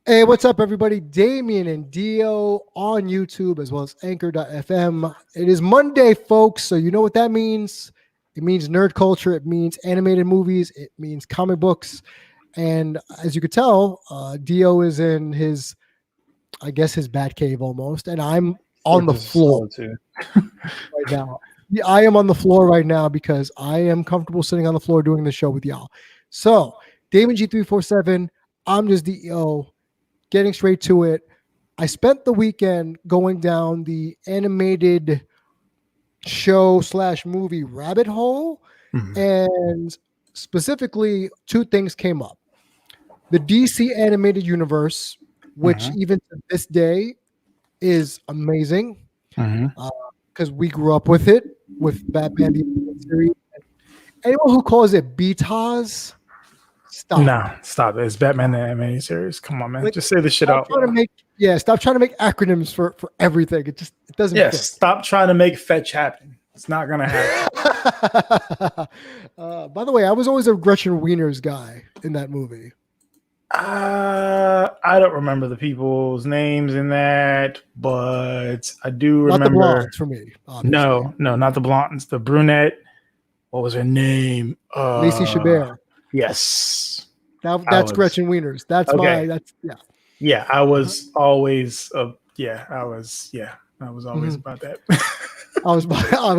Hey, what's up, everybody? Damian and DEO on YouTube as well as Anchor.fm. It is Monday, folks, so you know what that means. It means nerd culture. It means animated movies. It means comic books. And as you could tell, DEO is in his, I guess, his bat cave almost. And I'm on the floor right now. Yeah, I am on the floor right now because I am comfortable sitting on the floor doing the show with y'all. So, Damon G347, I'm just DEO. Getting straight to it, I spent the weekend going down the animated show / movie rabbit hole, and specifically two things came up. The DC animated universe, which even to this day is amazing because we grew up with it, with Batman the Animated Series. Anyone who calls it BTAS, stop. Nah, stop it. It's Batman the Animated Series. Come on, man. Like, just say this shit out. Stop trying to make acronyms for everything. It doesn't fit. Stop trying to make fetch happen. It's not gonna happen. By the way, I was always a Gretchen Wieners guy in that movie. I don't remember the people's names in that, but I do remember. Not the blondes for me. Obviously. No, not the blondes. The brunette. What was her name? Lacey Chabert. Yes. That's Gretchen Wieners. That's okay. Yeah, I was always I was always about that. I was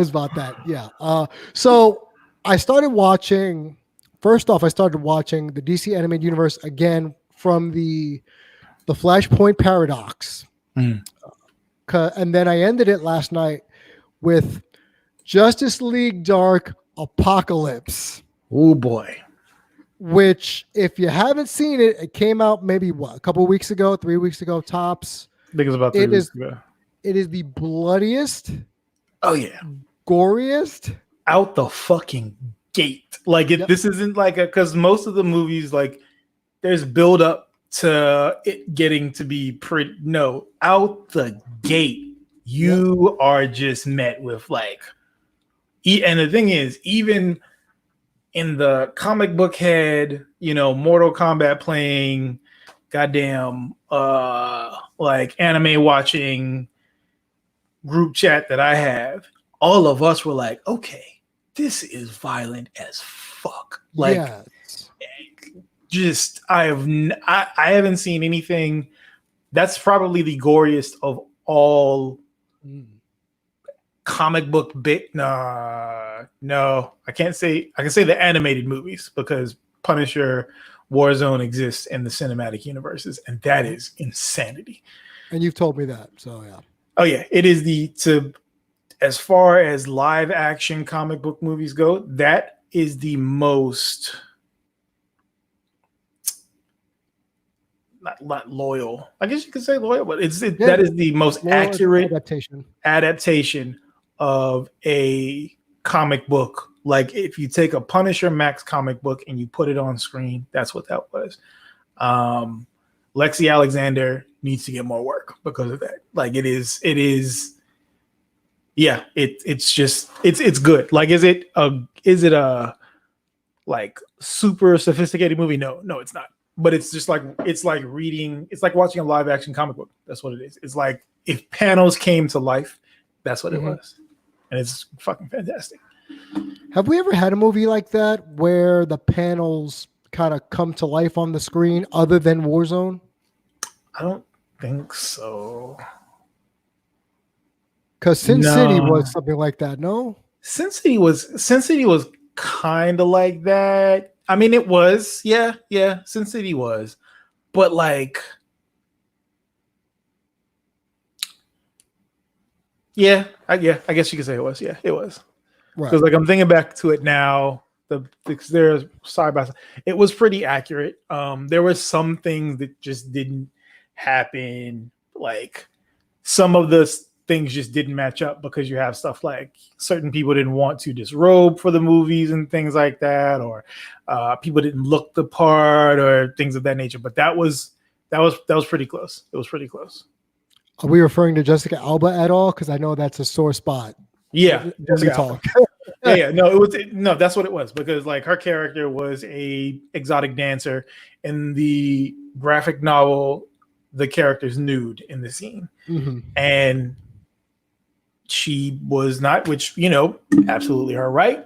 about that. Yeah. So I started watching the DC animated universe again from the Flashpoint Paradox. And then I ended it last night with Justice League Dark Apocalypse. Oh boy. Which, if you haven't seen it, it came out maybe a couple of weeks ago, 3 weeks ago, tops. I think it was about 3 weeks ago. It is the bloodiest. Oh yeah, goriest out the fucking gate. Like this isn't like because most of the movies there's build up to it getting to be pretty. No, out the gate, you are just met with and the thing is, even in the comic book head, Mortal Kombat playing, goddamn, anime watching group chat that I have, all of us were like, okay, this is violent as fuck. I haven't seen anything. That's probably the goriest of all comic book bit. No, I can't say. I can say the animated movies because Punisher, Warzone exists in the cinematic universes, and that is insanity. And you've told me that, so yeah. Oh yeah, it is as far as live action comic book movies go, that is the most not loyal. I guess you could say loyal, but that is the most accurate adaptation of a comic book. Like if you take a Punisher Max comic book and you put it on screen, that's what that was. Lexi Alexander needs to get more work because of that. It's good. Is it a super sophisticated movie? No, it's not. But it's just it's like watching a live action comic book. That's what it is. It's like if panels came to life, that's what it was. And it's fucking fantastic. Have we ever had a movie like that where the panels kind of come to life on the screen other than Warzone? I don't think so. Because Sin City was something like that, no? Sin City was kind of like that. I mean, it was, yeah. Sin City was, but I guess you could say it was. Yeah, it was. Because I'm thinking back to it now. They're side by side. It was pretty accurate. There were some things that just didn't happen. Some of the things just didn't match up because you have stuff like certain people didn't want to disrobe for the movies and things like that, or people didn't look the part or things of that nature. But that was pretty close. It was pretty close. Are we referring to Jessica Alba at all? Because I know that's a sore spot. Yeah, Jessica Alba. No, that's what it was, because her character was a exotic dancer in the graphic novel the character's nude in the scene. Mm-hmm. And she was not, which, absolutely her right.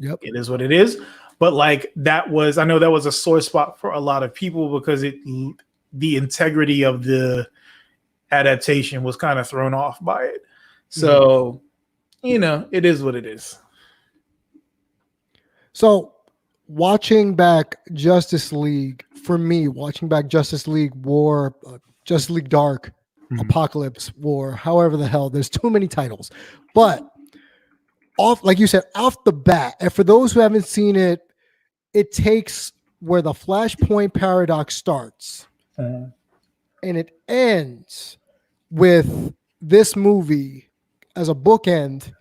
Yep. It is what it is. But like I know that was a sore spot for a lot of people because the integrity of the adaptation was kind of thrown off by it. So, it is what it is. So watching back Justice League, for me, Justice League War, Justice League Dark, Apocalypse War, however the hell, there's too many titles. But like you said, off the bat, and for those who haven't seen it, it takes where the Flashpoint paradox starts and it ends with this movie as a bookend,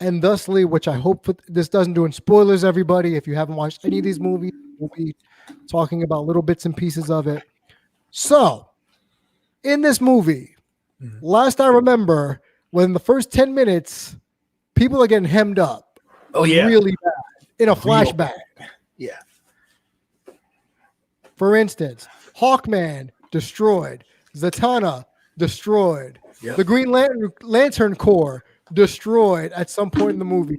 and thusly, which I hope this doesn't do in spoilers, everybody. If you haven't watched any of these movies, we'll be talking about little bits and pieces of it. So, in this movie, last I remember, when the first 10 minutes, people are getting hemmed up. Oh, yeah. Really bad in a flashback. Yeah. For instance, Hawkman destroyed. Zatanna destroyed. Yep. The Green Lantern Corps destroyed at some point in the movie.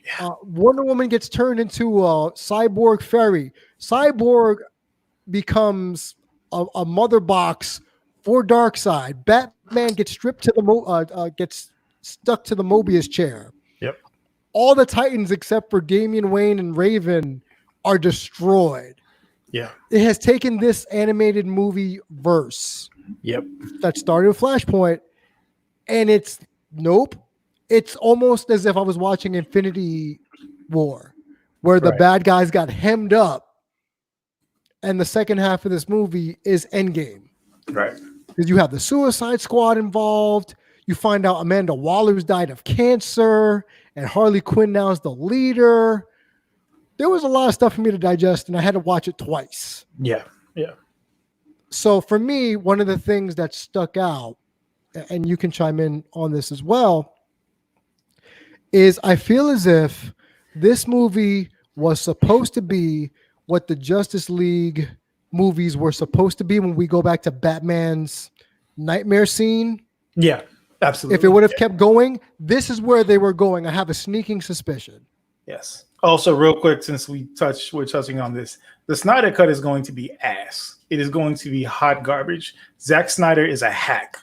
Yeah. Wonder Woman gets turned into a cyborg fairy. Cyborg becomes a mother box for Darkseid. Batman gets stripped to gets stuck to the Mobius chair. Yep. All the Titans except for Damian Wayne and Raven are destroyed. Yeah. It has taken this animated movie verse. Yep. That started with Flashpoint, and it's almost as if I was watching Infinity War, where the bad guys got hemmed up, and the second half of this movie is Endgame. Right. Because you have the Suicide Squad involved. You find out Amanda Waller's died of cancer, and Harley Quinn now is the leader. There was a lot of stuff for me to digest, and I had to watch it twice. Yeah, yeah. So for me, one of the things that stuck out, and you can chime in on this as well, is I feel as if this movie was supposed to be what the Justice League movies were supposed to be when we go back to Batman's nightmare scene. Yeah, absolutely. If it would have kept going, this is where they were going. I have a sneaking suspicion. Yes. Also, real quick, since we're touching on this, the Snyder Cut is going to be ass. It is going to be hot garbage. Zack Snyder is a hack.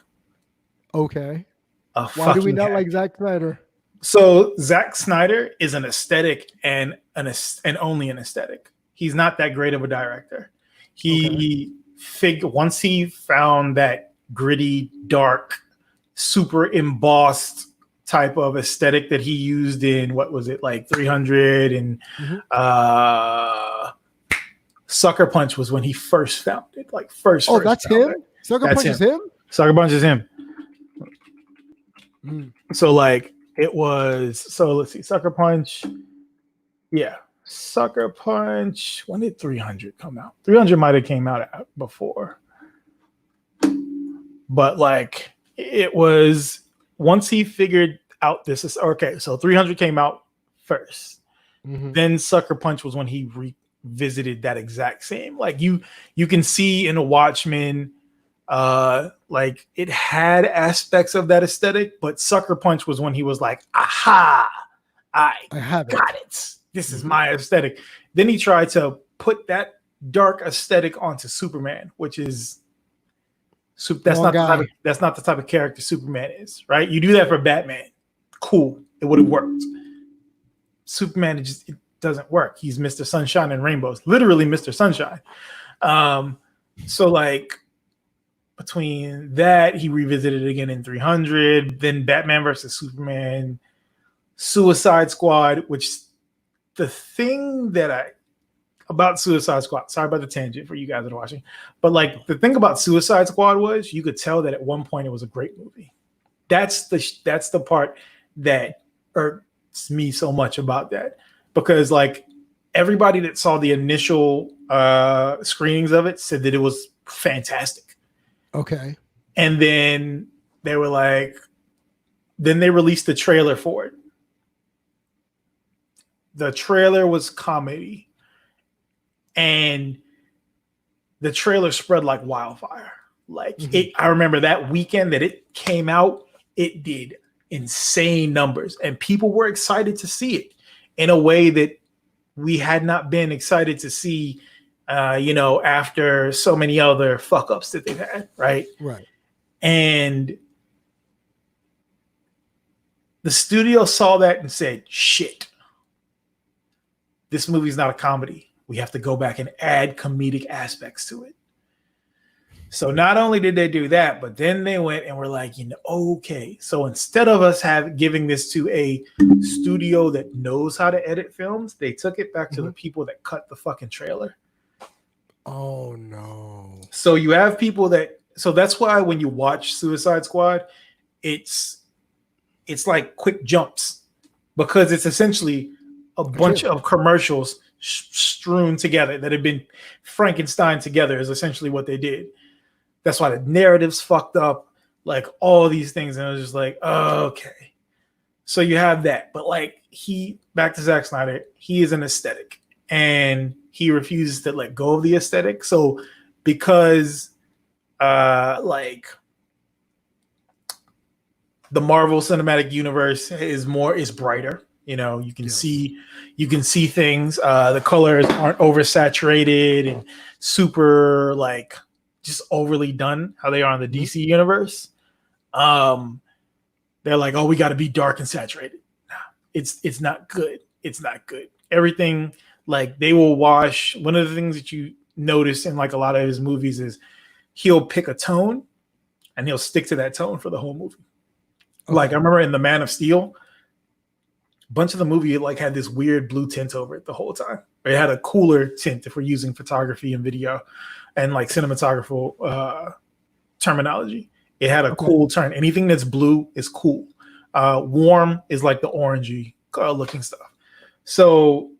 Okay. Why do we not like Zack Snyder? So Zack Snyder is an aesthetic and only an aesthetic. He's not that great of a director. Once he found that gritty, dark, super embossed type of aesthetic that he used in, what was it, like 300 and Sucker Punch was when he first found it. Like first. Oh, that's him? Sucker Punch is him? Sucker Punch is him. So like it was, so let's see, Sucker Punch. Yeah. Sucker Punch. When did 300 come out? 300 might have came out before. But like it was, once he figured out this is okay, so 300 came out first. Then Sucker Punch was when he revisited that exact same. Like you can see in a Watchmen, like it had aspects of that aesthetic, but Sucker Punch was when he was like, aha, I got it. This is my aesthetic. Then he tried to put that dark aesthetic onto Superman, which is that's not the type of character Superman is, right? You do that for Batman, cool, it would have worked. Superman, it doesn't work. He's Mr. Sunshine and Rainbows, literally Mr. Sunshine. So like between that, he revisited it again in 300, then Batman versus Superman, Suicide Squad, which the thing that about Suicide Squad, sorry about the tangent for you guys that are watching, but like the thing about Suicide Squad was you could tell that at one point it was a great movie. That's the part that irks me so much about that, because like everybody that saw the initial screenings of it said that it was fantastic. Okay. And then they were like, then they released the trailer for it. The trailer was comedy, and the trailer spread like wildfire. Like I remember that weekend that it came out, it did insane numbers, and people were excited to see it in a way that we had not been excited to see, after so many other fuck ups that they've had, right? Right. And the studio saw that and said, shit, this movie's not a comedy. We have to go back and add comedic aspects to it. So not only did they do that, but then they went and were like, okay. So instead of us giving this to a studio that knows how to edit films, they took it back to the people that cut the fucking trailer. Oh no. So you have people so that's why when you watch Suicide Squad, it's like quick jumps, because it's essentially a bunch of commercials strewn together that have been Frankenstein together is essentially what they did. That's why the narrative's fucked up, like all these things. And I was just like, oh, okay. So you have that. But like back to Zack Snyder, he is an aesthetic and he refuses to let go of the aesthetic. So because the Marvel Cinematic Universe is brighter. You can see things. The colors aren't oversaturated and super like just overly done how they are in the DC universe. They're like, oh, we got to be dark and saturated. Nah, it's not good. It's not good. Everything, like, they will wash. One of the things that you notice in like a lot of his movies is he'll pick a tone and he'll stick to that tone for the whole movie. Okay. Like I remember in The Man of Steel, a bunch of the movie like had this weird blue tint over it the whole time. It had a cooler tint if we're using photography and video and like cinematographical terminology. It had a cool turn. Anything that's blue is cool. Warm is like the orangey looking stuff. So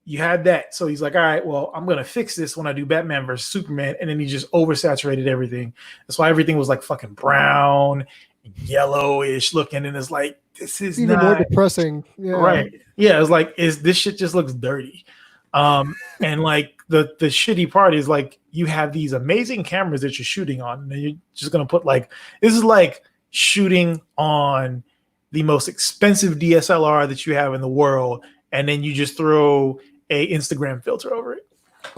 you had that. So he's like, all right, well, I'm going to fix this when I do Batman versus Superman. And then he just oversaturated everything. That's why everything was like fucking brown and yellowish looking. And it's like, this is even more depressing. Yeah. Right. Yeah. It's like, this shit just looks dirty. And like the shitty part is like, you have these amazing cameras that you're shooting on, and you're just going to put like, this is like shooting on the most expensive DSLR that you have in the world. And then you just throw a Instagram filter over it.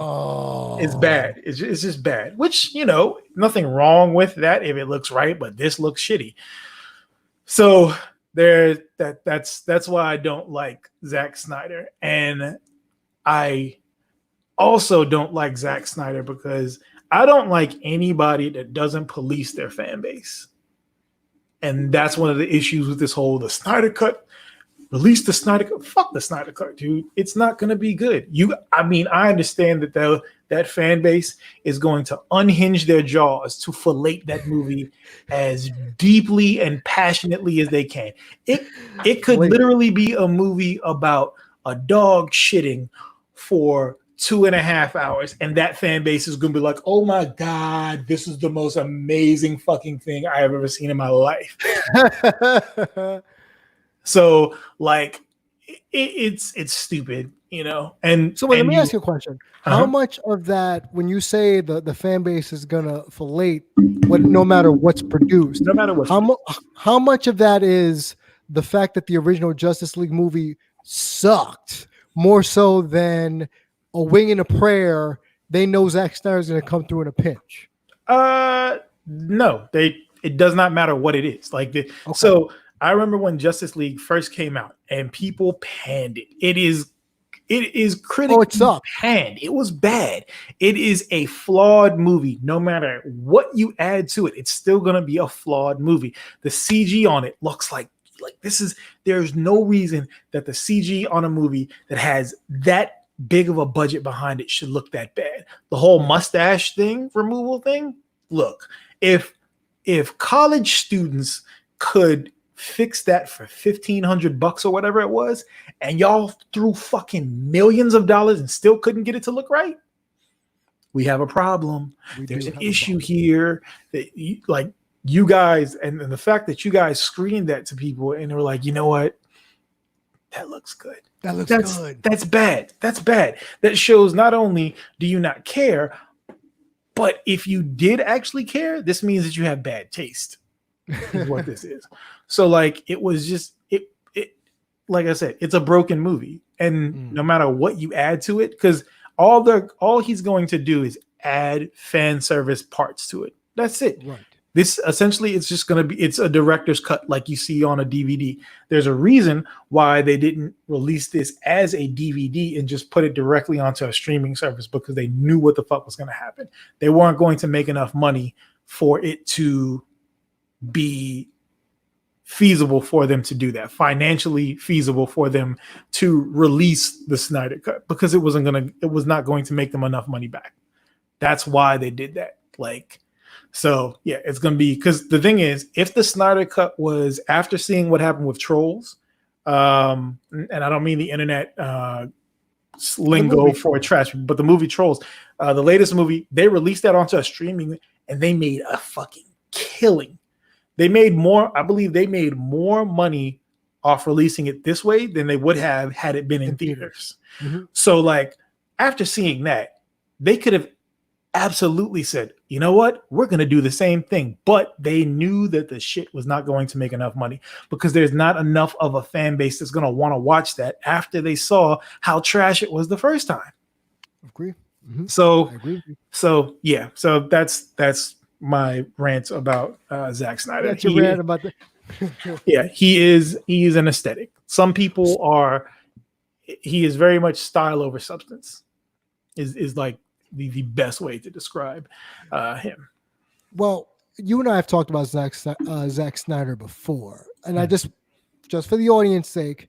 Oh, it's bad. It's just bad, which, nothing wrong with that if it looks right, but this looks shitty. So that's why I don't like Zack Snyder. And I also don't like Zack Snyder because I don't like anybody that doesn't police their fan base. And that's one of the issues with the Snyder Cut. Release the Snyder Cut. Fuck the Snyder Cut, dude. It's not going to be good. I understand that that fan base is going to unhinge their jaws to fillet that movie as deeply and passionately as they can. It could literally be a movie about a dog shitting for 2.5 hours, and that fan base is going to be like, oh my God, this is the most amazing fucking thing I have ever seen in my life. So like it's stupid, And so let me ask you a question. How much of that, when you say the fan base is gonna fillet no matter what's produced, how much of that is the fact that the original Justice League movie sucked more so than a wing and a prayer? They know Zack Snyder is gonna come through in a pinch. No, it does not matter what it is. So I remember when Justice League first came out and people panned it. It is critically panned. It was bad. It is a flawed movie. No matter what you add to it, it's still going to be a flawed movie. The CG on it looks like there's no reason that the CG on a movie that has that big of a budget behind it should look that bad. The whole mustache removal thing. Look, if college students could fix that for $1,500 or whatever it was, and y'all threw fucking millions of dollars and still couldn't get it to look right, we have a problem. There's an issue here that you guys, and the fact that you guys screened that to people and they were like, you know what, that looks good. That's good. That's bad. That's bad. That shows not only do you not care, But if you did actually care, this means that you have bad taste, is what this is. So like it was just it like I said, it's a broken movie. And no matter what you add to it, because all he's going to do is add fan service parts to it. That's it. Right. This essentially it's a director's cut like you see on a DVD. There's a reason why they didn't release this as a DVD and just put it directly onto a streaming service, because they knew what the fuck was going to happen. They weren't going to make enough money for it to be feasible for them to do that, financially feasible for them to release the Snyder Cut, because it was not going to make them enough money back. That's why they did that. Like, so yeah, it's gonna be, because the thing is, if the Snyder Cut was after seeing what happened with Trolls, and I don't mean the internet lingo for trash, but the movie Trolls, the latest movie, they released that onto a streaming and they made a fucking killing. They made more, I believe they made more money off releasing it this way than they would have had it been in theaters. Mm-hmm. So like after seeing that, they could have absolutely said, you know what, we're going to do the same thing. But they knew that the shit was not going to make enough money, because there's not enough of a fan base that's going to want to watch that after they saw how trash it was the first time. Agree. Mm-hmm. So, yeah, so that's my rant about Zack Snyder. That's your rant about the yeah, he is an aesthetic. Some people he is very much style over substance is like the best way to describe him. Well, you and I have talked about Zack Snyder before, and I just for the audience's sake,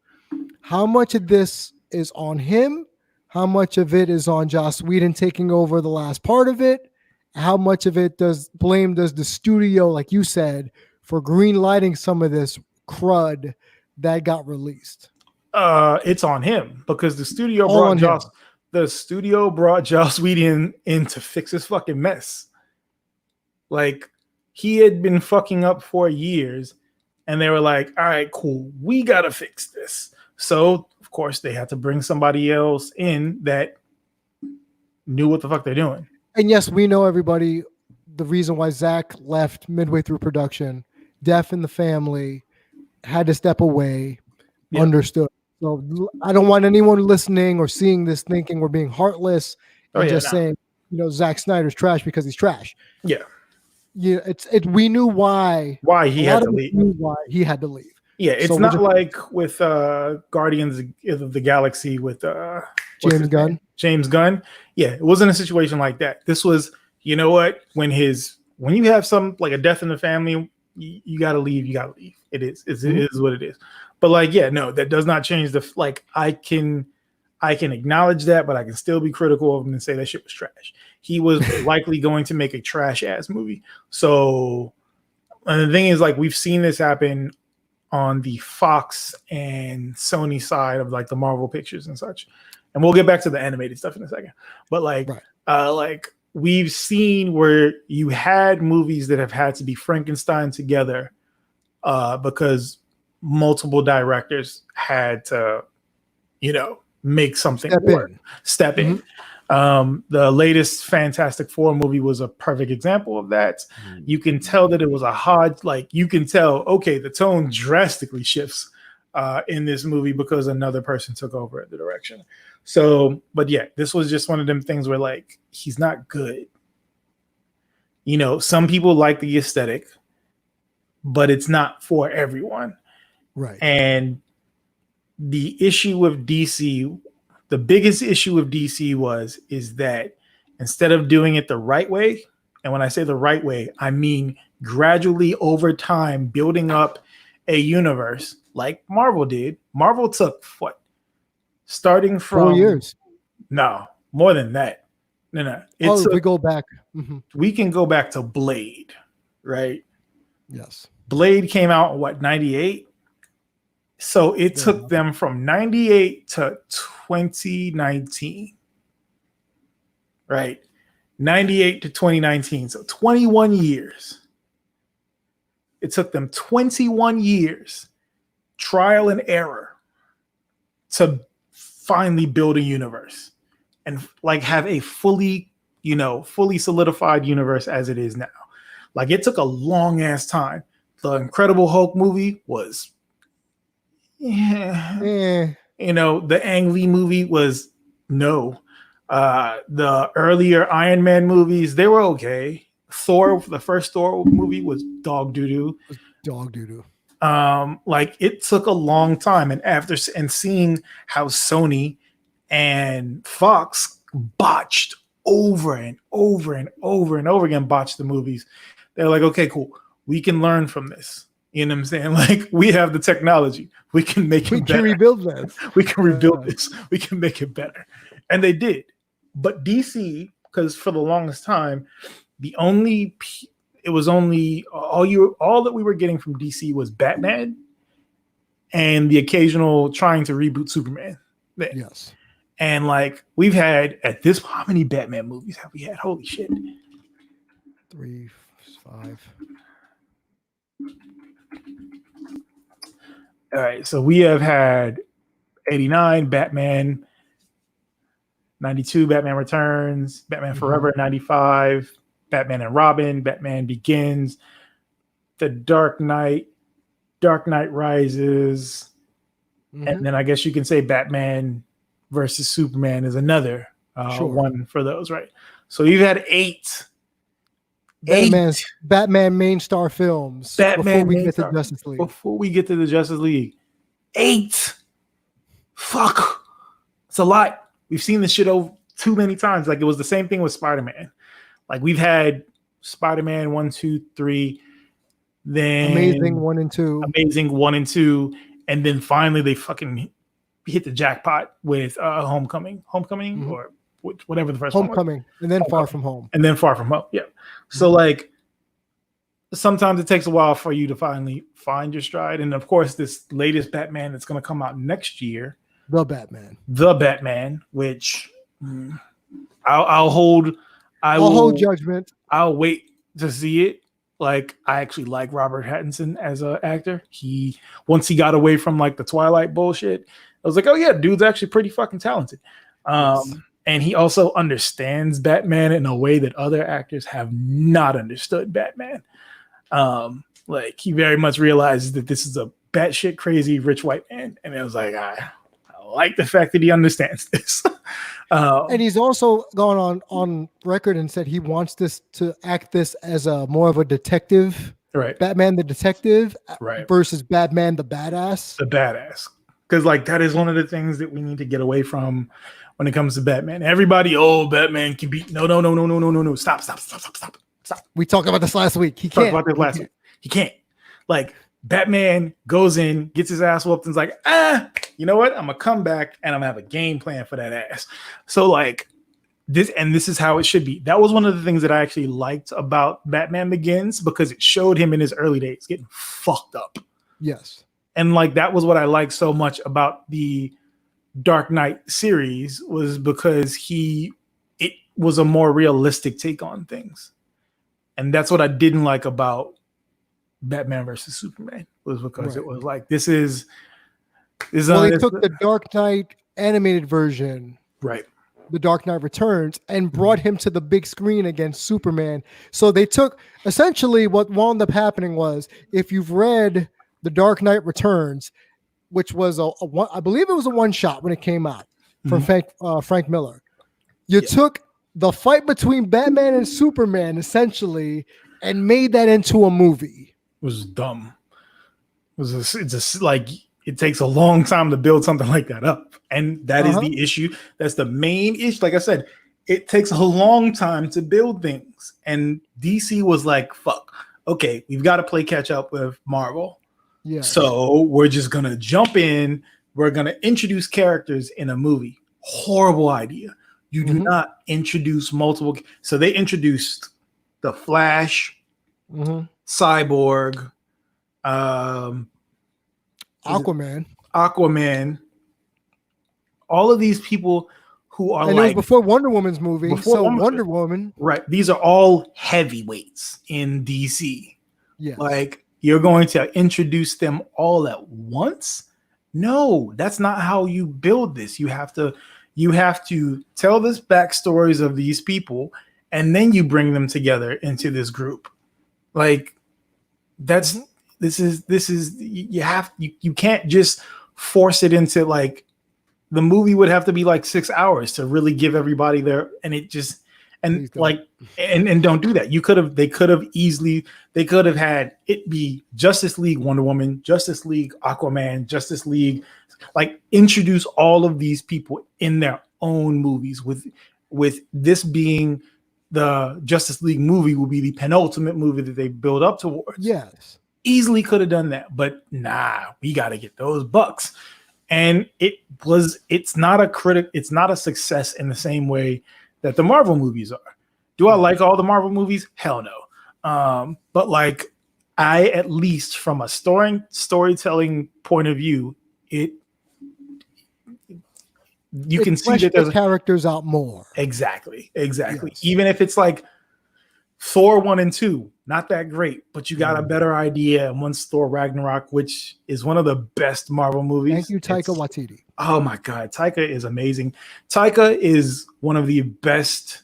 how much of this is on him? How much of it is on Joss Whedon taking over the last part of it? How much of it does the studio, like you said, for green lighting some of this crud that got released? It's on him, because the studio brought Joss Whedon in to fix his fucking mess. Like, he had been fucking up for years, and they were like, all right, cool, we gotta fix this. So of course they had to bring somebody else in that knew what the fuck they're doing. And yes, we know, everybody, the reason why Zach left midway through production. Death in the family, had to step away. Yep. Understood. So I don't want anyone listening or seeing this thinking we're being heartless and saying, Zack Snyder's trash because he's trash. Yeah. Yeah. We knew why he had to leave. Why he had to leave. Yeah. It's not like with Guardians of the Galaxy with James Gunn. James Gunn. Yeah. It wasn't a situation like that. This was, you know what? When you have some like a death in the family, you got to leave. You got to leave. It is what it is. But like, yeah, no, that does not change I can acknowledge that, but I can still be critical of him and say that shit was trash. He was likely going to make a trash ass movie. So, and the thing is, like, we've seen this happen on the Fox and Sony side of like the Marvel pictures and such. And we'll get back to the animated stuff in a second. But like, we've seen where you had movies that have had to be Frankenstein together because multiple directors had to, make something step in. The latest Fantastic Four movie was a perfect example of that. You can tell that it was you can tell, okay, the tone drastically shifts in this movie because another person took over the direction. So, but yeah, this was just one of them things where like, he's not good. Some people like the aesthetic, but it's not for everyone. Right. And the issue with DC, the biggest issue with DC is that instead of doing it the right way, and when I say the right way, I mean gradually over time building up a universe like Marvel did. Marvel took starting from 4 years. No, more than that. No. We go back. We can go back to Blade, right? Yes. Blade came out in 98? So it took them from 98 to 2019, right? 98 to 2019. So 21 years. It took them 21 years, trial and error, to finally build a universe and like have a fully fully solidified universe as it is now. Like, it took a long ass time. The Incredible Hulk movie was, the Ang Lee movie was no. The earlier Iron Man movies, they were okay. Thor, the first Thor movie was dog doo-doo. Dog doo-doo. Like, it took a long time, and seeing how Sony and Fox botched over and over and over and over again, botched the movies. They're like, okay, cool, we can learn from this. You know what I'm saying? Like, we have the technology, we can make it better. We can rebuild this. We can rebuild this. We can make it better, and they did. But DC, because for the longest time, all that we were getting from DC was Batman and the occasional trying to reboot Superman. Yes. And like, we've had how many Batman movies have we had? Holy shit. 3, 5. All right. So we have had 89 Batman, 92 Batman Returns, Batman Forever 95, Batman and Robin, Batman Begins, The Dark Knight Rises, and then I guess you can say Batman versus Superman is another one for those, right? So you've had 8 Batman main star films before we get to Justice League. Before we get to the Justice League, 8. Fuck, it's a lot. We've seen this shit over too many times. Like, it was the same thing with Spider-Man. Like, we've had Spider-Man 1, 2, 3, then Amazing 1 and 2, and then finally they fucking hit the jackpot with Homecoming, or whatever the first Homecoming, and then Far From Home, Yeah. So like, sometimes it takes a while for you to finally find your stride, and of course, this latest Batman that's going to come out next year, the Batman, which I'll hold judgment. I'll wait to see it. Like, I actually like Robert Pattinson as an actor. Once he got away from like the Twilight bullshit, I was like, oh yeah, dude's actually pretty fucking talented. And he also understands Batman in a way that other actors have not understood Batman. Like, he very much realizes that this is a batshit crazy rich white man, and it was like, I like the fact that he understands this. And he's also gone on record and said he wants this to act this as a more of a detective, right? Batman the detective, right, versus Batman the badass. Because like, that is one of the things that we need to get away from when it comes to Batman. Everybody, Batman can be no. Stop. We talked about this last week. He can't. Like, Batman goes in, gets his ass whooped, and is like, you know what? I'm gonna come back and I'm gonna have a game plan for that ass. So like, this is how it should be. That was one of the things that I actually liked about Batman Begins, because it showed him in his early days getting fucked up. Yes. And like, that was what I liked so much about the Dark Knight series, was because it was a more realistic take on things. And that's what I didn't like about Batman versus Superman, was because it was like, this is they took the Dark Knight animated version, right, The Dark Knight Returns, and brought him to the big screen against Superman. So they took, essentially what wound up happening was, if you've read The Dark Knight Returns, which was I believe it was a one shot when it came out from Frank Miller, you took the fight between Batman and Superman essentially and made that into a movie. It was dumb. It takes a long time to build something like that up. And that is the issue. That's the main issue. Like I said, it takes a long time to build things. And DC was like, fuck, okay, we've got to play catch up with Marvel. Yeah. So we're just going to jump in. We're going to introduce characters in a movie. Horrible idea. You do not introduce multiple. So they introduced the Flash, Cyborg, Aquaman, all of these people who are, and it was before Wonder Woman's movie. Wonder Woman, right? These are all heavyweights in DC. Yeah, like, you're going to introduce them all at once? No, that's not how you build this. You have to tell this backstories of these people and then you bring them together into this group. Like this is you can't just force it into like the movie would have to be like 6 hours to really give everybody their and it just and like and don't do that. They could have had it be Justice League Wonder Woman, Justice League Aquaman, Justice League, like introduce all of these people in their own movies with this being the Justice League movie will be the penultimate movie that they build up towards. Yes. Easily could have done that, but nah, we got to get those bucks. And it's not a success in the same way that the Marvel movies are. Do I like all the Marvel movies? Hell no. But like I, at least from a storytelling point of view, you can see that there's characters out more. Exactly. Yes. Even if it's like Thor 1 and 2, not that great, but you got a better idea. And once Thor Ragnarok, which is one of the best Marvel movies. Thank you, Taika Waititi. Oh my God, Taika is amazing. Taika is one of the best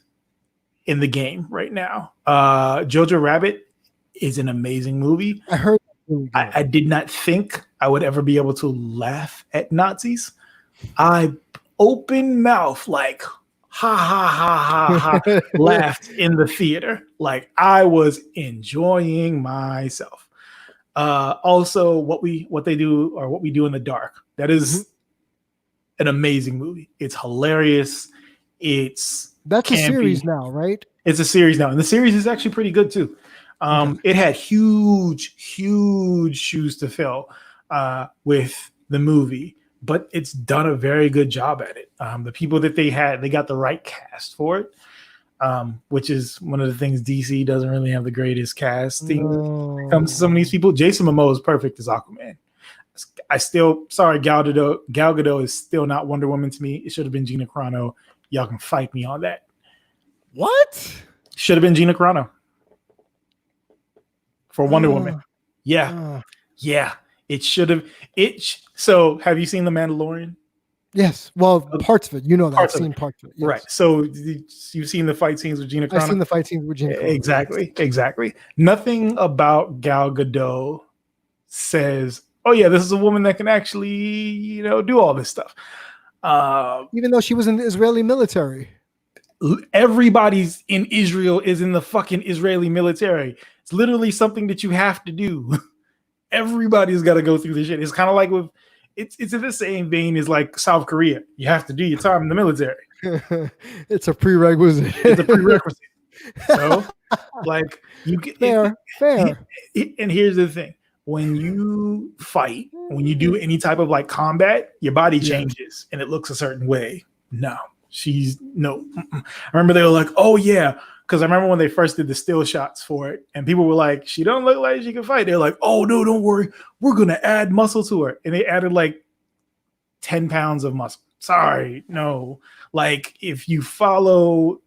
in the game right now. Jojo Rabbit is an amazing movie. I heard. Really I did not think I would ever be able to laugh at Nazis. I open mouth like ha ha ha ha ha laughed in the theater. Like I was enjoying myself. Also what we do in the dark. That is an amazing movie. It's hilarious. That's campy. A series now, right? It's a series now. And the series is actually pretty good too. It had huge shoes to fill with the movie, but it's done a very good job at it. The people that they got the right cast for it, which is one of the things DC doesn't really have the greatest casting when it comes to some of these people. Jason Momoa is perfect as Aquaman. Gal Gadot is still not Wonder Woman to me. It should have been Gina Carano. Y'all can fight me on that. What? Should have been Gina Carano for Wonder Woman. Yeah. It should have. So, have you seen The Mandalorian? Yes. Well, parts of it. You know that. I've seen parts of it. Yes. Right. So, you've seen the fight scenes with Gina Carano? I've seen the fight scenes with Gina Carano. Exactly. Nothing about Gal Gadot says, oh, yeah, this is a woman that can actually, do all this stuff. Even though she was in the Israeli military. Everybody's in Israel is in the fucking Israeli military. It's literally something that you have to do. Everybody's got to go through this shit. It's kind of like it's in the same vein as like South Korea. You have to do your time in the military. It's a prerequisite. So, like you get fair. And here's the thing: when you fight, when you do any type of like combat, your body changes and it looks a certain way. No. I remember they were like, oh yeah, because I remember when they first did the still shots for it, and people were like, she don't look like she can fight. They're like, oh no, don't worry, we're gonna add muscle to her, and they added like 10 pounds of muscle. Sorry, no. Like if you follow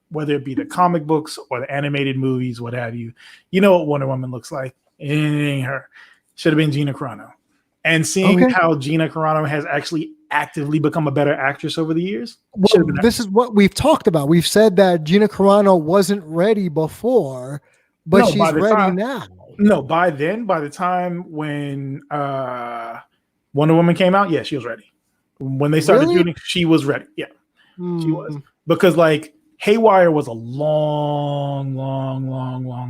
whether it be the comic books or the animated movies, what have you, you know what Wonder Woman looks like. It ain't her. Should have been Gina Carano. And seeing how Gina Carano has actually actively become a better actress over the years. Well, this is what we've talked about. We've said that Gina Carano wasn't ready before, but she's ready now. No, by the time when Wonder Woman came out, yeah, she was ready. When they started shooting, she was ready. Yeah, she was. Because like Haywire was a long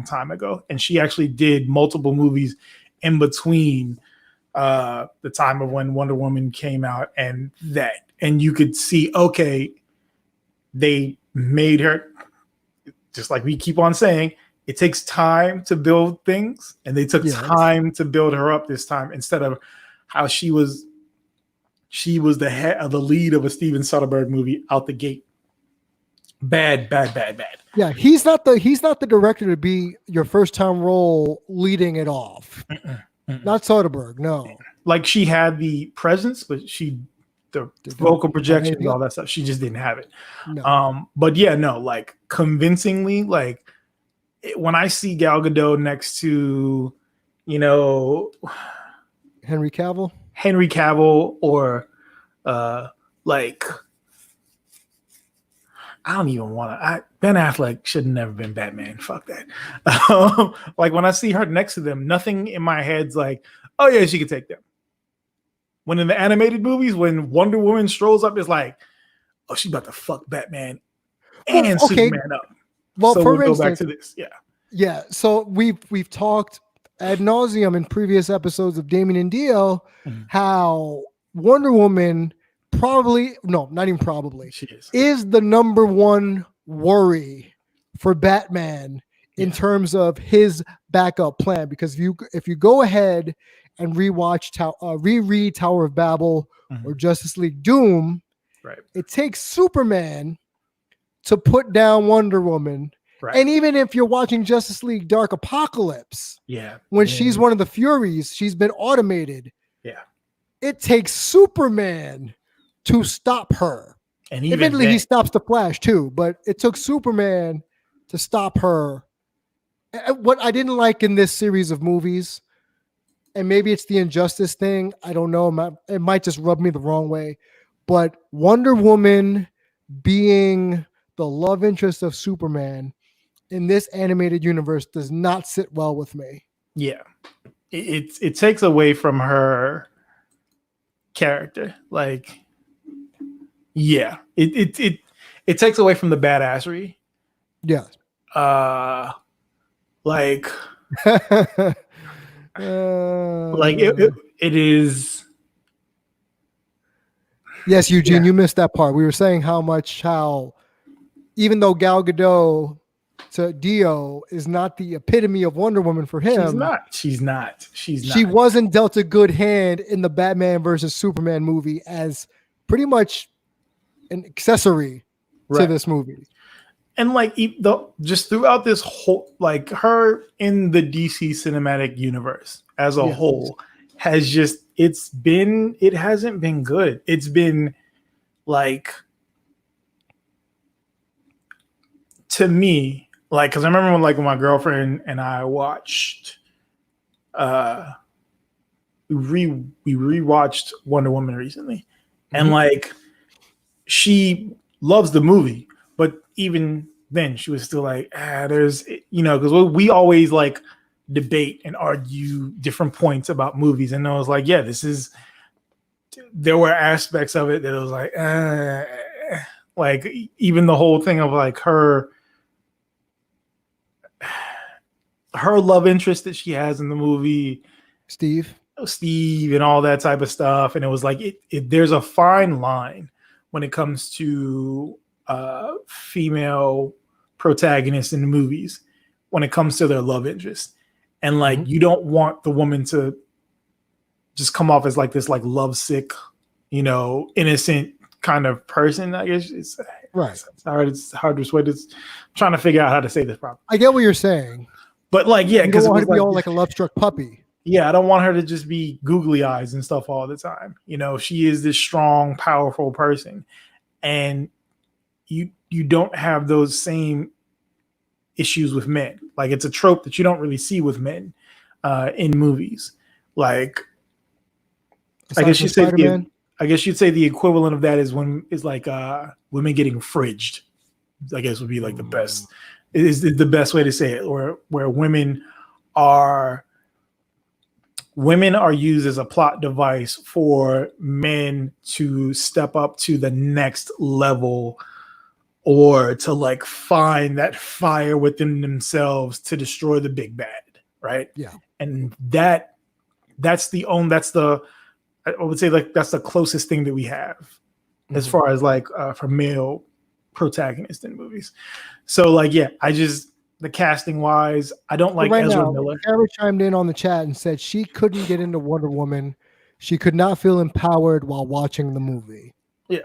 time ago, and she actually did multiple movies in between the time of when Wonder Woman came out and you could see, okay, they made her, just like we keep on saying, it takes time to build things, and they took time to build her up this time, instead of how she was the head of the lead of a Steven Soderbergh movie out the gate. Bad. Yeah, he's not the director to be your first time role leading it off. Not Soderbergh, no. Like she had the presence, but the vocal projection, all that stuff, she just didn't have it. No. But yeah, no, like convincingly, like when I see Gal Gadot next to, Henry Cavill, or like I don't even want to. Ben Affleck should have never been Batman. Fuck that. Like when I see her next to them, nothing in my head's like, oh yeah, she could take them. When in the animated movies, when Wonder Woman strolls up, it's like, oh, she's about to fuck Batman and Superman up. Well, so for we'll instance, go back to this. Yeah. So we've talked ad nauseum in previous episodes of Damian and DEO how Wonder Woman not even probably, she is the number one worry for Batman in terms of his backup plan. Because if you go ahead and reread Tower of Babel or Justice League Doom, right, it takes Superman to put down Wonder Woman. Right. And even if you're watching Justice League Dark Apocalypse, when she's one of the Furies, she's been automated. Yeah. It takes Superman to stop her. And admittedly, he stops the Flash too, but it took Superman to stop her. What I didn't like in this series of movies, and maybe it's the Injustice thing, I don't know, it might just rub me the wrong way, but Wonder Woman being the love interest of Superman in this animated universe does not sit well with me. Yeah. It takes away from her character. Like, yeah. It takes away from the badassery. Yeah. Like it is. Yes, Eugene, you missed that part. We were saying how even though Gal Gadot to DEO is not the epitome of Wonder Woman for him. She's not. She wasn't dealt a good hand in the Batman versus Superman movie as pretty much an accessory to this movie. And like just throughout this whole, like her in the DC cinematic universe as a whole has just, it hasn't been good. It's been like, to me, like, because I remember when my girlfriend and I watched, we rewatched Wonder Woman recently, and like she loves the movie, but even then she was still like, there's, because we always like debate and argue different points about movies, and I was like, there were aspects of it that it was like even the whole thing of like her love interest that she has in the movie, Steve and all that type of stuff. And it was like, there's a fine line when it comes to female protagonists in movies, when it comes to their love interest. And like, you don't want the woman to just come off as like this, like lovesick, innocent kind of person. I guess it's right. It's hard to sweat. It's trying to figure out how to say this properly. I get what you're saying. But like, because it want her to be all like a love-struck puppy. Yeah, I don't want her to just be googly eyes and stuff all the time. She is this strong, powerful person, and you don't have those same issues with men. Like, it's a trope that you don't really see with men in movies. Like, I guess you'd say the equivalent of that is women getting fridged. I guess would be like the best. Is the best way to say it, or where women are used as a plot device for men to step up to the next level, or to like find that fire within themselves to destroy the big bad, right? Yeah. And I would say like that's the closest thing that we have as far as like for male protagonist in movies. So like, the casting wise, I don't like Ezra Miller. Kara chimed in on the chat and said she couldn't get into Wonder Woman. She could not feel empowered while watching the movie. Yeah,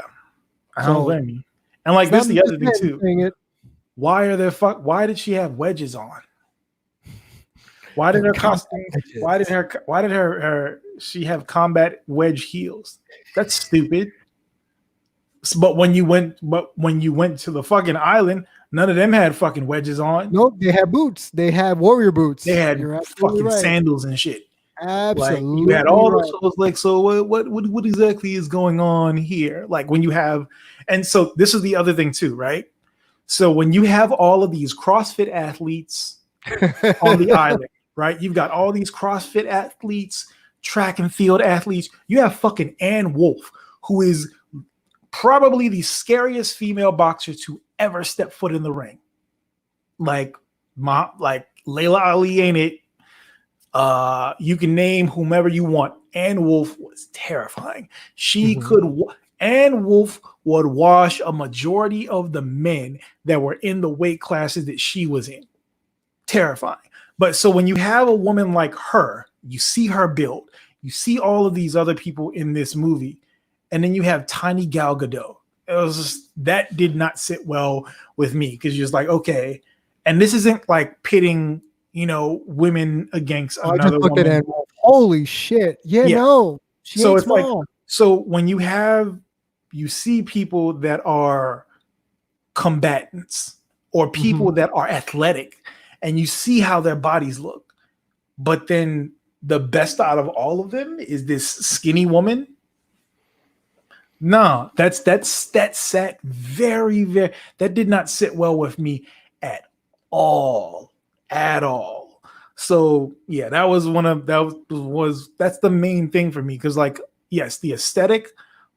I don't blame you. And like, this is the other thing too. Why did she have wedges on? Why did her costume? Why did her she have combat wedge heels? That's stupid. But when you went to the fucking island, none of them had fucking wedges on. Nope, they had boots. They had warrior boots. They had fucking sandals and shit. Absolutely, like, you had all those. So it's like, so what exactly is going on here? Like, when you have, and so this is the other thing too, right? So when you have all of these CrossFit athletes on the island, right? You've got all these CrossFit athletes, track and field athletes. You have fucking Ann Wolfe, who is probably the scariest female boxer to ever step foot in the ring. Like Layla Ali ain't it. You can name whomever you want. Ann Wolfe was terrifying. Ann Wolfe would wash a majority of the men that were in the weight classes that she was in. Terrifying. But so when you have a woman like her, you see her build, you see all of these other people in this movie, and then you have tiny Gal Gadot. It was just, that did not sit well with me, because you're just like, okay, and this isn't like pitting, women against another just look woman. at it. Holy shit. Yeah, no. She so ain't it's small. like, so when you see people that are combatants or people that are athletic, and you see how their bodies look, but then the best out of all of them is this skinny woman. No, that sat very, very, that did not sit well with me at all. So yeah, that's the main thing for me, because like, yes, the aesthetic,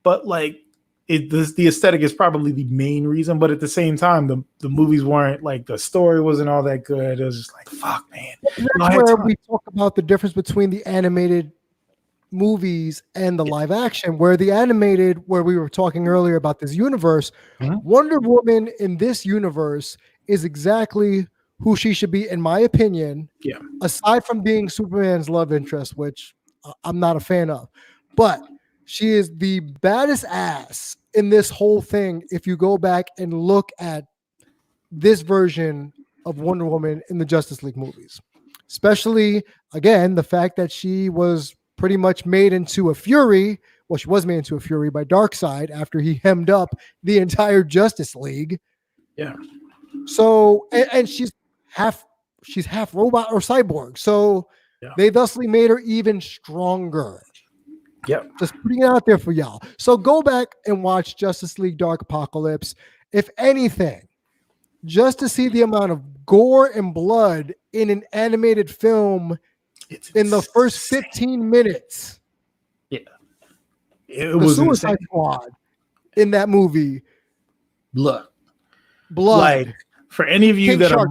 but like the aesthetic is probably the main reason, but at the same time, the movies weren't, like, the story wasn't all that good. It was just like, fuck, man. That's where we talk about the difference between the animated movies and the live action, where the animated, where we were talking earlier about this universe, Wonder Woman in this universe is exactly who she should be, in my opinion. Yeah. Aside from being Superman's love interest, which I'm not a fan of, but she is the baddest ass in this whole thing. If you go back and look at this version of Wonder Woman in the Justice League movies, especially again, the fact that she was pretty much made into a Fury. Well, she was made into a Fury by Darkseid after he hemmed up the entire Justice League. Yeah. So, and she's half robot or cyborg. So they thusly made her even stronger. Yeah. Just putting it out there for y'all. So go back and watch Justice League Dark Apocalypse. If anything, just to see the amount of gore and blood in an animated film in the first 15 minutes. Yeah. It was Suicide Squad in that movie. Blood. Like, for any of you King that Shark.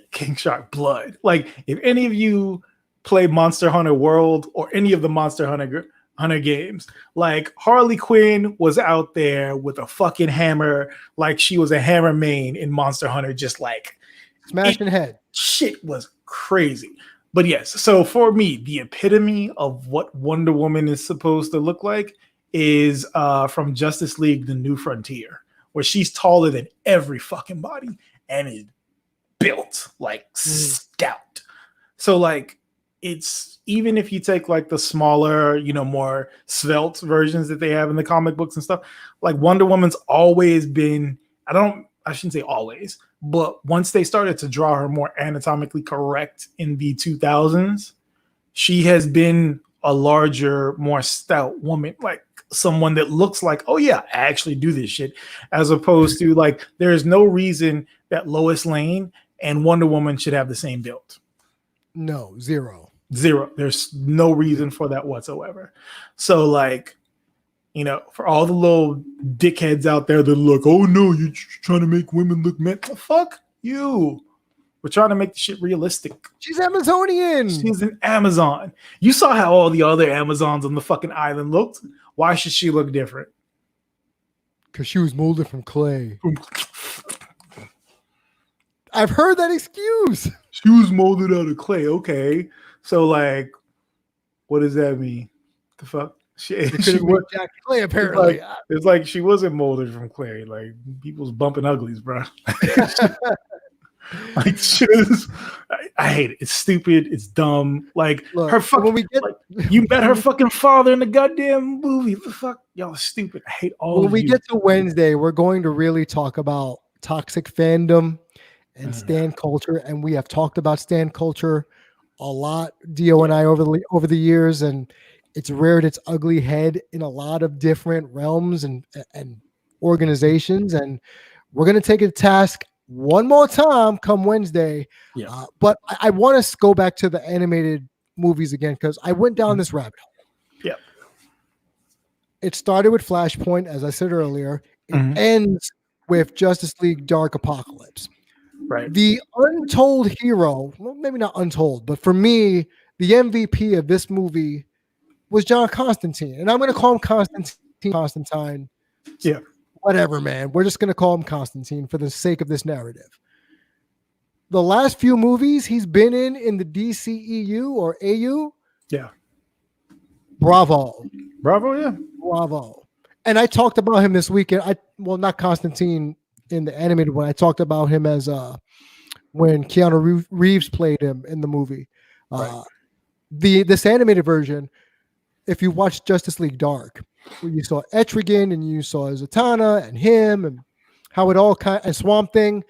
King Shark, blood. Like, if any of you play Monster Hunter World or any of the Monster Hunter games, like, Harley Quinn was out there with a fucking hammer, like she was a hammer main in Monster Hunter, just like smashing head. Shit was crazy. But yes, so for me, the epitome of what Wonder Woman is supposed to look like is from Justice League: The New Frontier, where she's taller than every fucking body and is built like stout. So like, it's, even if you take like the smaller, more svelte versions that they have in the comic books and stuff, like Wonder Woman's always been, I shouldn't say always, but once they started to draw her more anatomically correct in the 2000s, she has been a larger, more stout woman, like someone that looks like, oh yeah, I actually do this shit, as opposed to like, there is no reason that Lois Lane and Wonder Woman should have the same build. No, zero. There's no reason for that whatsoever. So like, for all the little dickheads out there that look, oh no, you're trying to make women look men. Fuck you. We're trying to make the shit realistic. She's Amazonian. She's an Amazon. You saw how all the other Amazons on the fucking island looked. Why should she look different? Because she was molded from clay. I've heard that excuse. She was molded out of clay. Okay. So like, what does that mean? The fuck? She was Jack Clay, apparently. It's like she wasn't molded from clay. Like, people's bumping uglies, bro. Like, I hate it. It's stupid. It's dumb. Like, look, her fucking. You met her fucking father in the goddamn movie. What the fuck? Y'all are stupid. I hate all. When we get to Wednesday, we're going to really talk about toxic fandom and stan culture, and we have talked about stan culture a lot, Dio and I, over the years, and it's reared its ugly head in a lot of different realms and organizations, and We're going to take it to task one more time come Wednesday. Yeah. But I want to go back to the animated movies again because I went down this rabbit hole. Yeah. It started with Flashpoint, as I said earlier. It ends with Justice League Dark Apocalypse. Right. The untold hero, well, maybe not untold, but for me, the MVP of this movie was John Constantine. And I'm going to call him Constantine. Yeah. Whatever, man. We're just going to call him Constantine for the sake of this narrative. The last few movies he's been in the DCEU or AU. Yeah. Bravo. Yeah. Bravo. And I talked about him this weekend. Not Constantine in the animated one. I talked about him as when Keanu Reeves played him in the movie. Right. This animated version, if you watch Justice League Dark, where you saw Etrigan and you saw Zatanna and him and how it all and Swamp Thing.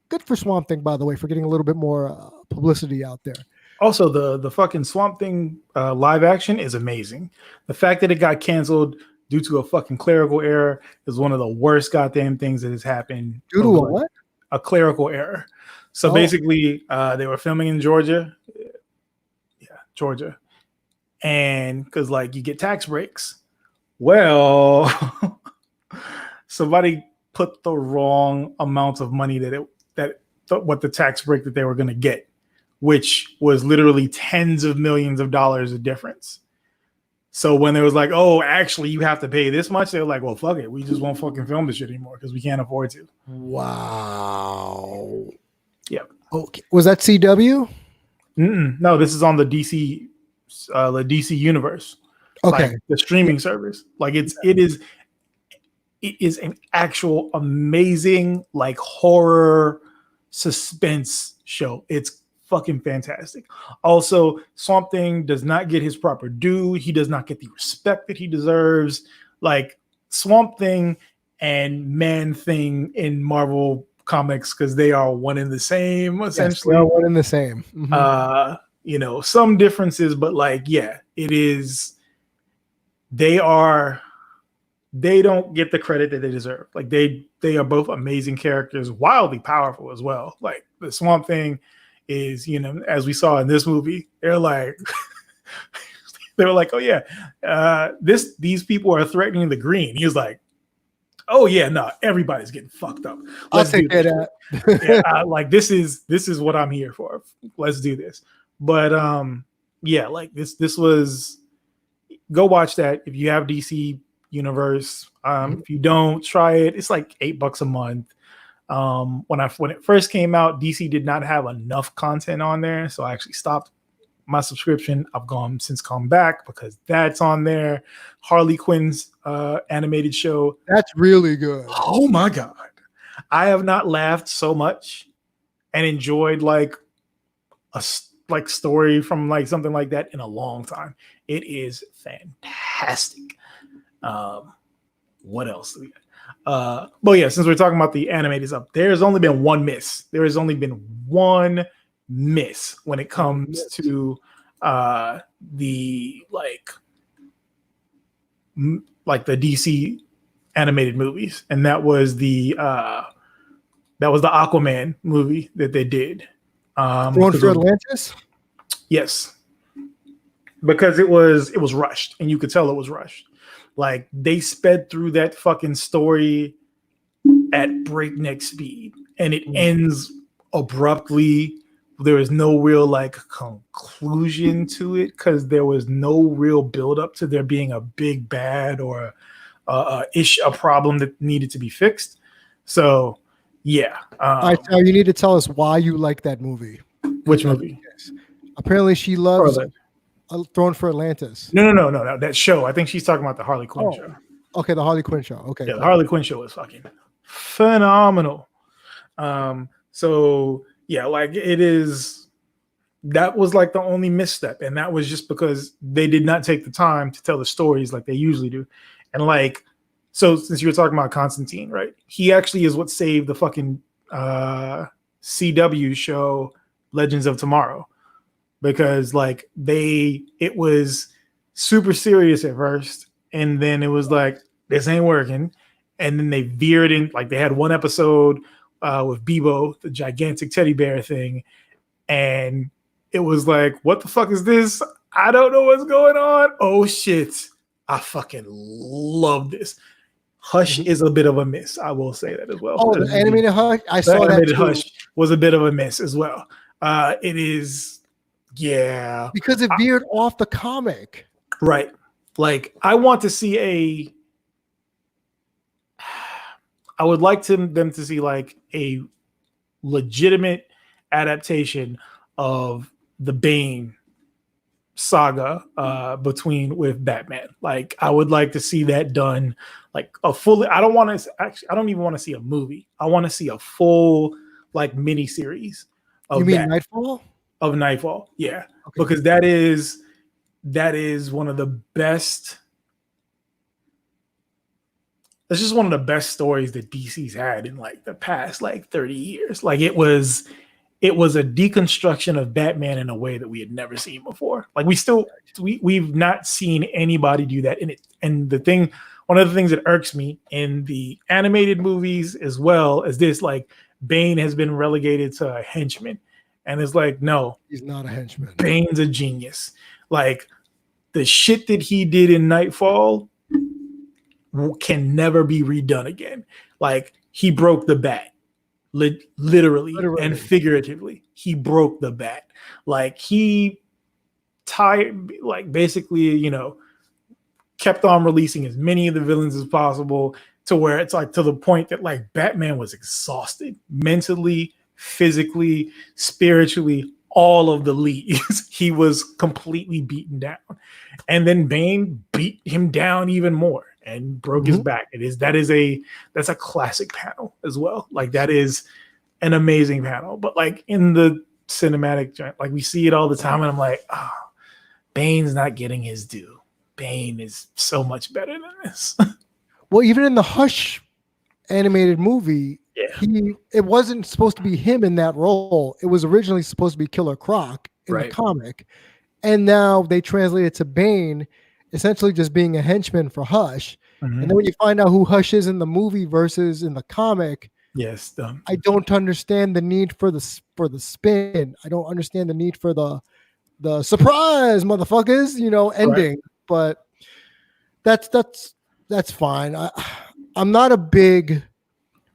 Good for Swamp Thing, by the way, for getting a little bit more publicity out there. Also, the fucking Swamp Thing live action is amazing. The fact that it got canceled due to a fucking clerical error is one of the worst goddamn things that has happened. Due to a what? A clerical error. So basically, they were filming in Georgia. Yeah, Georgia. And because like you get tax breaks. Well, somebody put the wrong amount of money what the tax break that they were going to get, which was literally tens of millions of dollars of difference. So when they was like, oh, actually, you have to pay this much, they were like, well, fuck it. We just won't fucking film this shit anymore because we can't afford to. Wow. Yep. Okay. Was that CW? No, this is on the DC universe. Okay. Like the streaming service. Like it is an actual amazing like horror suspense show. It's fucking fantastic. Also, Swamp Thing does not get his proper due. He does not get the respect that he deserves. Like Swamp Thing and Man Thing in Marvel comics, because they are one and the same, essentially. Yes, one and the same. Mm-hmm. Some differences, but like, yeah, it is. They don't get the credit that they deserve. Like they are both amazing characters, wildly powerful as well. Like the Swamp Thing is, as we saw in this movie, they're like, oh yeah, these people are threatening the Green. He was like, oh yeah, no, everybody's getting fucked up. Let's take that. Like this is what I'm here for. Let's do this. But yeah, like this was. Go watch that if you have DC Universe. If you don't, try it. It's like $8 a month. When it first came out, DC did not have enough content on there, so I actually stopped my subscription. I've since come back because that's on there. Harley Quinn's animated show. That's really good. Oh my god, I have not laughed so much and enjoyed like a story from like something like that in a long time. It is fantastic. What else do we got? But yeah, since we're talking about the animated stuff, there's only been one miss. There has only been one miss when it comes to the the DC animated movies, and that was the Aquaman movie that they did. Going for Atlantis? Yes. Because it was rushed, and you could tell it was rushed. Like they sped through that fucking story at breakneck speed, and it ends abruptly. There is no real like conclusion to it because there was no real build up to there being a big bad or a problem that needed to be fixed. So yeah. All right, so you need to tell us why you like that movie. Which movie? Apparently she loves Throne for Atlantis. No. That show. I think she's talking about the Harley Quinn show. Okay, the Harley Quinn show. Okay. Yeah, the Harley Quinn show is fucking phenomenal. So yeah, like it is. That was like the only misstep, and that was just because they did not take the time to tell the stories like they usually do. And like, so since you were talking about Constantine, right? He actually is what saved the fucking CW show Legends of Tomorrow, because like it was super serious at first, and then it was like, this ain't working, and then they veered in. Like they had one episode with Bebo, the gigantic teddy bear thing, and it was like, what the fuck is this? I don't know what's going on. Oh shit. I fucking love this. Hush is a bit of a miss. I will say that as well. Oh, the animated Hush? I saw that too. Hush was a bit of a miss as well. It is, yeah. Because it veered off the comic. Right. Like, I want to see I would like them to see like a legitimate adaptation of the Bane saga with Batman. Like, I would like to see that done like a fully. I don't even want to see a movie. I want to see a full like mini series of you mean Nightfall? Of Nightfall, yeah. Okay. Because that is one of the best. That's just one of the best stories that DC's had in like the past like 30 years. Like it was a deconstruction of Batman in a way that we had never seen before. Like we've not seen anybody do that in it. And one of the things that irks me in the animated movies as well as this, like Bane has been relegated to a henchman. And it's like, no, he's not a henchman. Bane's a genius. Like the shit that he did in Nightfall can never be redone again. Like he broke the bat. Literally and figuratively, he broke the bat. Like he basically, kept on releasing as many of the villains as possible to where it's like to the point that like Batman was exhausted mentally, physically, spiritually, all of the leads. He was completely beaten down. And then Bane beat him down even more and broke his back. That's a classic panel as well. Like that is an amazing panel. But like in the cinematic, like we see it all the time, and I'm like, Bane's not getting his due. Bane is so much better than this. Well, even in the Hush animated movie, it wasn't supposed to be him in that role. It was originally supposed to be Killer Croc in the comic. And now they translate it to Bane, essentially just being a henchman for Hush. And then when you find out who Hush is in the movie versus in the comic, I don't understand the need for the spin. I don't understand the need for the surprise, motherfuckers, ending. Right. But that's fine. I'm not a big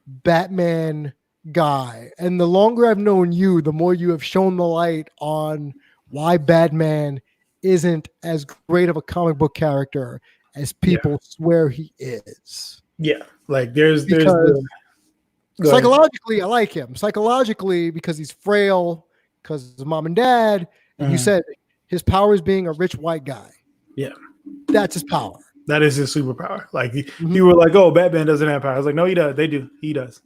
Batman guy, and the longer I've known you, the more you have shown the light on why Batman isn't as great of a comic book character as people swear he is. Yeah, like there's psychologically, I like him. Psychologically, because he's frail, because of mom and dad. And you said his power is being a rich white guy. Yeah, that's his power. That is his superpower. Like you were like, "Oh, Batman doesn't have power." I was like, "No, he does. They do. He does."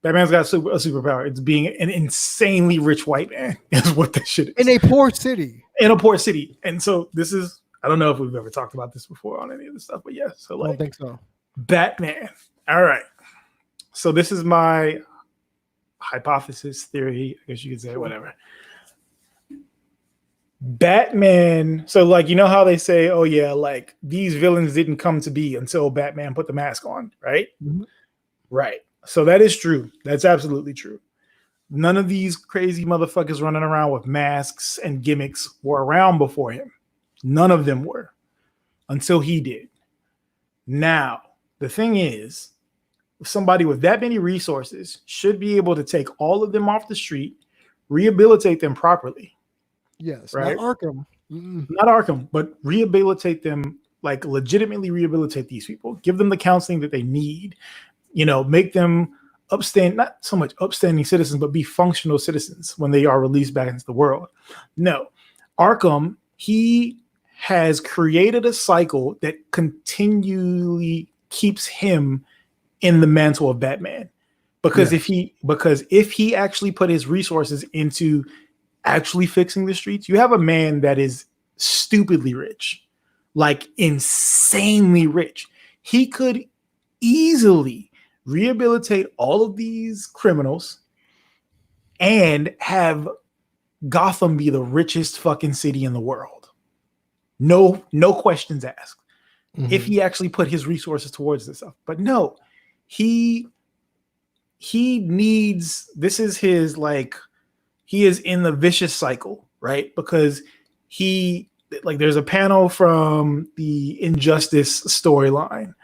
Batman's got a superpower. It's being an insanely rich white man. Is what that shit is. In a poor city. And so this is. I don't know if we've ever talked about this before on any of this stuff, but yeah. So like, I don't think so. Batman. All right. So this is my hypothesis, theory. I guess you could say whatever. Batman. So like, how they say, oh yeah, like these villains didn't come to be until Batman put the mask on, right? Right. So that is true. That's absolutely true. None of these crazy motherfuckers running around with masks and gimmicks were around before him. None of them were until he did. Now, the thing is, somebody with that many resources should be able to take all of them off the street, rehabilitate them properly. Yes, right? Not Arkham. Not Arkham, but rehabilitate them, like legitimately rehabilitate these people. Give them the counseling that they need. Make them not so much upstanding citizens, but be functional citizens when they are released back into the world. No, Arkham, he has created a cycle that continually keeps him in the mantle of Batman. Because if he actually put his resources into actually fixing the streets, you have a man that is stupidly rich, like insanely rich. He could easily rehabilitate all of these criminals and have Gotham be the richest fucking city in the world. No questions asked. If he actually put his resources towards this stuff. But no, he needs, this is his, like, he is in the vicious cycle, right? Because there's a panel from the Injustice storyline.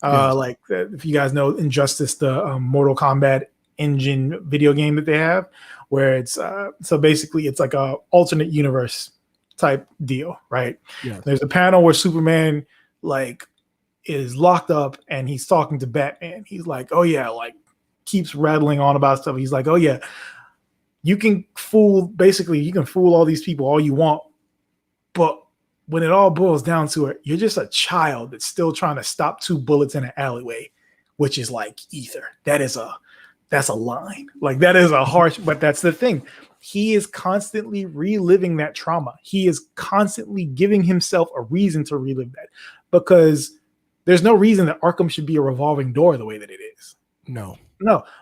Yes. Like, if you guys know Injustice, the Mortal Kombat engine video game that they have, where it's so basically it's like a alternate universe type deal, right? Yes. There's a panel where Superman like is locked up and he's talking to Batman. He's like, oh yeah, like keeps rattling on about stuff. He's like, oh yeah, you can fool all these people all you want, but when it all boils down to it, you're just a child that's still trying to stop 2 bullets in an alleyway, which is like ether. That's a line. Like, that is a harsh, but that's the thing. He is constantly reliving that trauma. He is constantly giving himself a reason to relive that, because there's no reason that Arkham should be a revolving door the way that it is. No,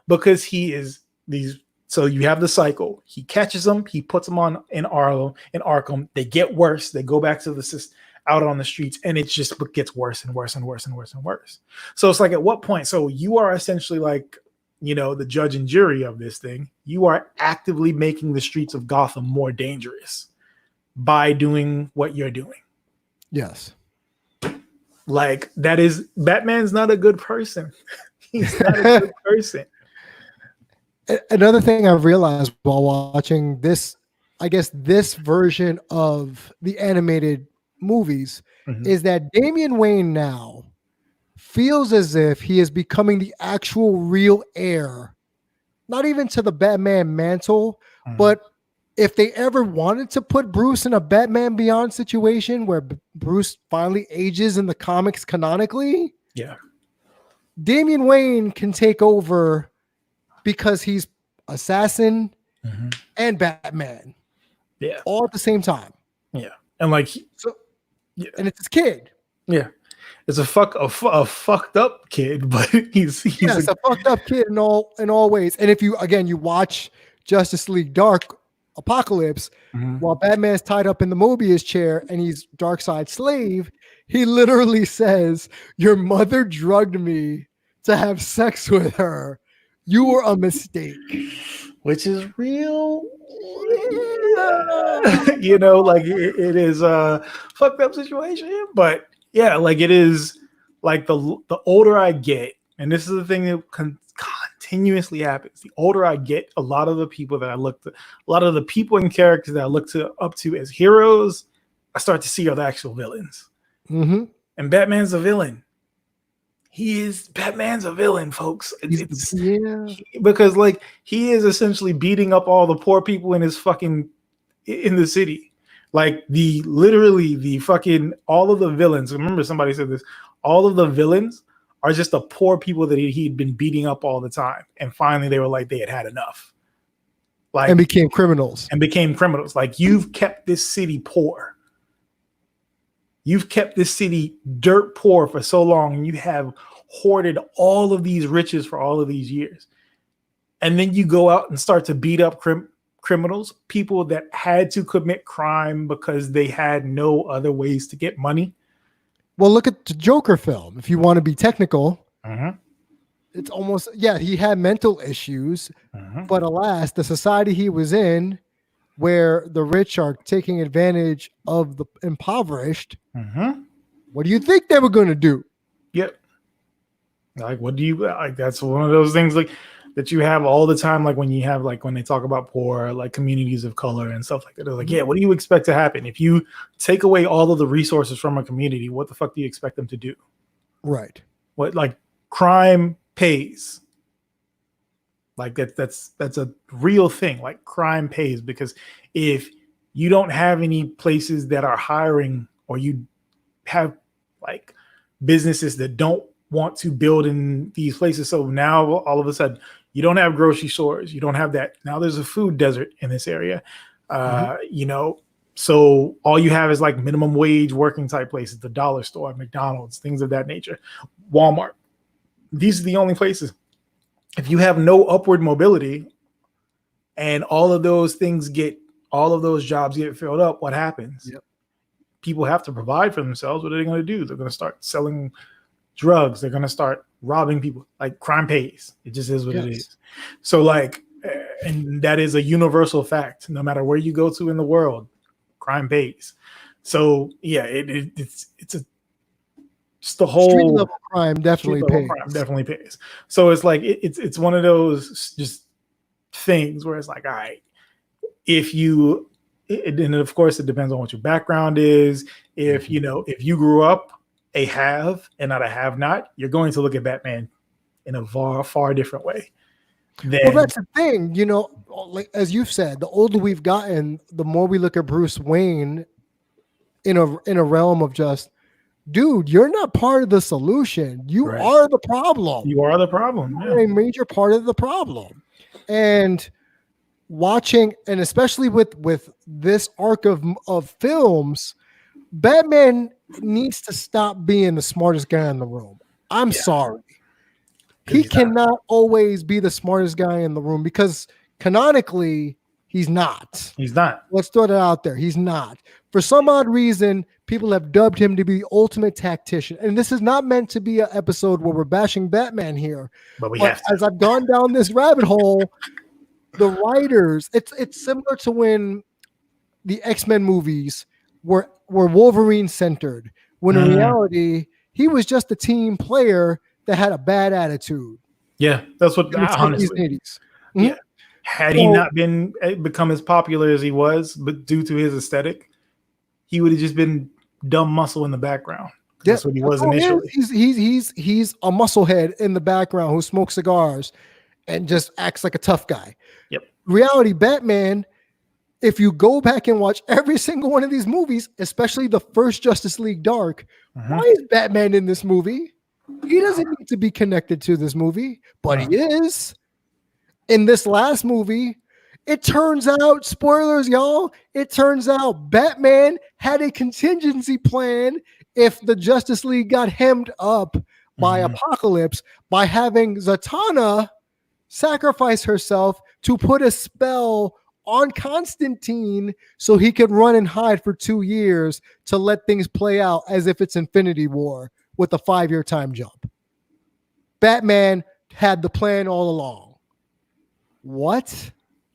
because he is these. So you have the cycle. He catches them. He puts them on in Arkham. They get worse. They go back to the out on the streets, and it just gets worse and worse and worse and worse and worse. So it's like, at what point? So you are essentially like, the judge and jury of this thing. You are actively making the streets of Gotham more dangerous by doing what you're doing. Yes. Like, that is, Batman's not a good person. He's not a good person. Another thing I've realized while watching this, I guess this version of the animated movies, is that Damian Wayne now feels as if he is becoming the actual real heir, not even to the Batman mantle, but if they ever wanted to put Bruce in a Batman Beyond situation where Bruce finally ages in the comics canonically, Damian Wayne can take over, because he's assassin and Batman, all at the same time. And like, and it's his kid. It's a fucked up kid, but he's a fucked up kid in all ways. And if you watch Justice League Dark Apocalypse, while Batman's tied up in the Mobius chair and he's Darkseid's slave, he literally says, "Your mother drugged me to have sex with her. You were a mistake," which is real. Like it is a fucked up situation, but like it is. Like the older I get, and this is the thing that continuously happens. The older I get, a lot of the people and characters that I look up to as heroes, I start to see are the actual villains. And Batman's a villain. Batman's a villain, folks. Because like he is essentially beating up all the poor people in the city. Like all of the villains. Remember, somebody said this. All of the villains are just the poor people that he'd been beating up all the time, and finally they were like they had enough. Like, and became criminals. Like, you've kept this city poor. You've kept this city dirt poor for so long, and you have hoarded all of these riches for all of these years. And then you go out and start to beat up criminals, people that had to commit crime because they had no other ways to get money. Well, look at the Joker film. If you want to be technical, it's almost, he had mental issues, but alas, the society he was in, where the rich are taking advantage of the impoverished, what do you think they were going to do? Like, what do you like? That's one of those things like that you have all the time. Like when they talk about poor, like communities of color and stuff like that. They're like, what do you expect to happen if you take away all of the resources from a community? What the fuck do you expect them to do? Right. What, like, crime pays. Like that's a real thing. Like, crime pays, because if you don't have any places that are hiring, or you have like businesses that don't want to build in these places, so now all of a sudden you don't have grocery stores, you don't have that. Now there's a food desert in this area. So all you have is like minimum wage working type places, the dollar store, McDonald's, things of that nature, Walmart. These are the only places. If you have no upward mobility and all of those jobs get filled up, what happens? People have to provide for themselves. What are they going to do? They're going to start selling drugs. They're going to start robbing people. Like crime pays. It just is what it is. So like, and that is a universal fact. No matter where you go to in the world, crime pays. So yeah, it's just the whole street level crime definitely pays. Crime definitely pays. So it's like it's one of those just things where it's like, all right, if you, and of course it depends on what your background is. If you know, if you grew up a have and not a have not, you're going to look at Batman in a far different way. Well, that's the thing, you know, like as you've said, the older we've gotten, the more we look at Bruce Wayne in a realm of just, dude, you're not part of the solution. You are the problem. You are the problem. You're a major part of the problem. And watching, and especially with this arc of films, Batman needs to stop being the smartest guy in the room. I'm sorry. He cannot always be the smartest guy in the room because canonically, he's not. He's not. Let's throw that out there. He's not. For some odd reason, people have dubbed him to be the ultimate tactician. And this is not meant to be an episode where we're bashing Batman here. But we have to. As I've gone down this rabbit hole, the writers, it's similar to when the X-Men movies were Wolverine centered, when in reality, he was just a team player that had a bad attitude. Yeah, that's what honestly. Mm-hmm. Yeah. Had he not become as popular as he was, but due to his aesthetic, he would have just been dumb muscle in the background. That's what he was initially. He's a musclehead in the background who smokes cigars and just acts like a tough guy. Yep. Reality Batman, if you go back and watch every single one of these movies, especially the first Justice League Dark, why is Batman in this movie? He doesn't need to be connected to this movie, but he is. In this last movie, it turns out, spoilers, y'all, it turns out Batman had a contingency plan if the Justice League got hemmed up by Apocalypse by having Zatanna sacrifice herself to put a spell on Constantine so he could run and hide for 2 years to let things play out as if it's Infinity War with a 5-year time jump. Batman had the plan all along. What?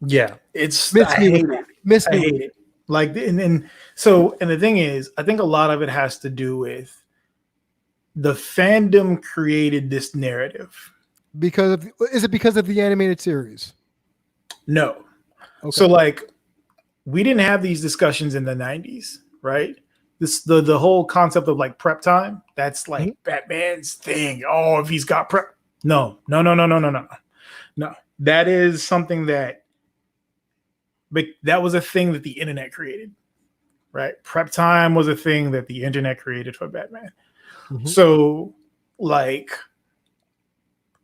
Yeah, I hate it. Like, and the thing is, I think a lot of it has to do with the fandom created this narrative. Is it because of the animated series? No. Okay. So like, we didn't have these discussions in the 90s, right? The whole concept of like prep time, that's like Batman's thing. Oh, if he's got prep. No. That is something that was a thing that the internet created, right? Prep time was a thing that the internet created for Batman. So like,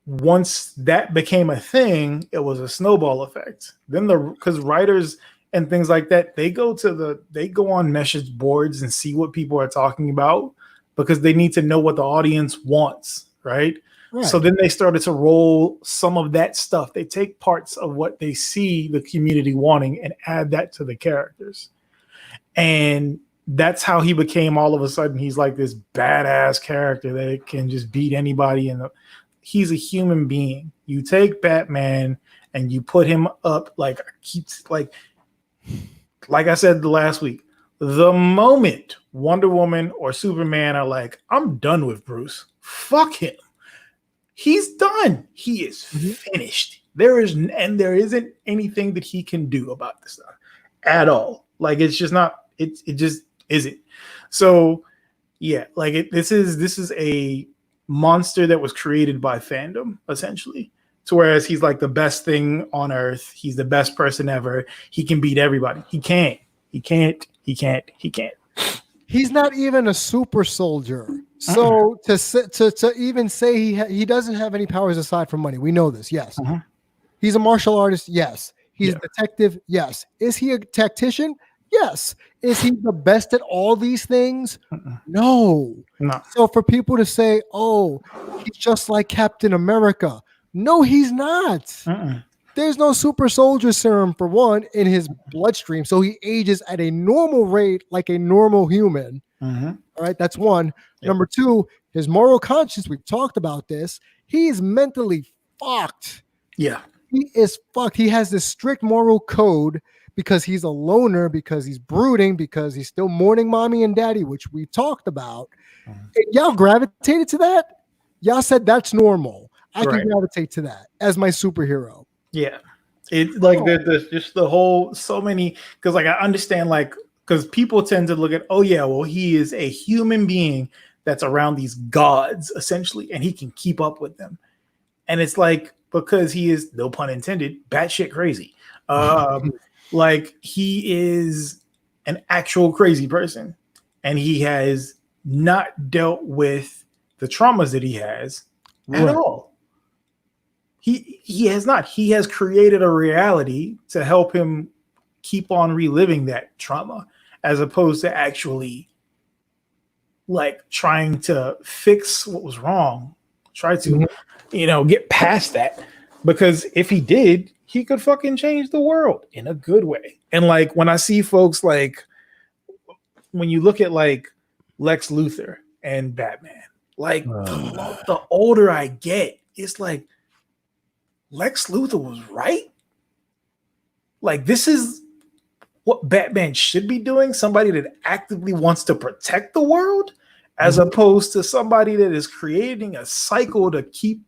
once that became a thing, it was a snowball effect. Then because writers and things like that, they go on message boards and see what people are talking about because they need to know what the audience wants, right? So then they started to roll some of that stuff. They take parts of what they see the community wanting and add that to the characters. And that's how he became, all of a sudden, he's like this badass character that can just beat anybody. He's a human being. You take Batman and you put him up like I said the last week, the moment Wonder Woman or Superman are like, I'm done with Bruce, fuck him. He's done. He is finished. There isn't anything that he can do about this stuff at all. Like, it's just not, it just isn't. So yeah, like this is a monster that was created by fandom, essentially. So whereas he's like the best thing on earth, he's the best person ever, he can beat everybody. He can't. He's not even a super soldier. So to even say he doesn't have any powers aside from money, we know this. Yes. He's a martial artist. Yes. He's a detective. Yes. Is he a tactician? Yes. Is he the best at all these things? No. So for people to say, oh, he's just like Captain America. No, he's not. There's no super soldier serum, for one, in his bloodstream. So he ages at a normal rate like a normal human. Mm-hmm. All right, that's one. Yep. Number two, his moral conscience. We've talked about this. He is mentally fucked. Yeah. He is fucked. He has this strict moral code because he's a loner, because he's brooding, because he's still mourning mommy and daddy, which we talked about. Mm-hmm. And y'all gravitated to that. Y'all said that's normal. I can gravitate to that as my superhero. Yeah. It's like the just the whole so many, because like I understand, like, because people tend to look at, oh yeah, well, he is a human being that's around these gods essentially, and he can keep up with them. And it's like, because he is, no pun intended, batshit crazy. Like he is an actual crazy person, and he has not dealt with the traumas that he has at all. He has not. He has created a reality to help him keep on reliving that trauma, as opposed to actually like trying to fix what was wrong, try to, get past that. Because if he did, he could fucking change the world in a good way. And like when I see folks, like when you look at like Lex Luthor and Batman, like the older I get, it's like Lex Luthor was right. Like this is what Batman should be doing. Somebody that actively wants to protect the world, as opposed to somebody that is creating a cycle to keep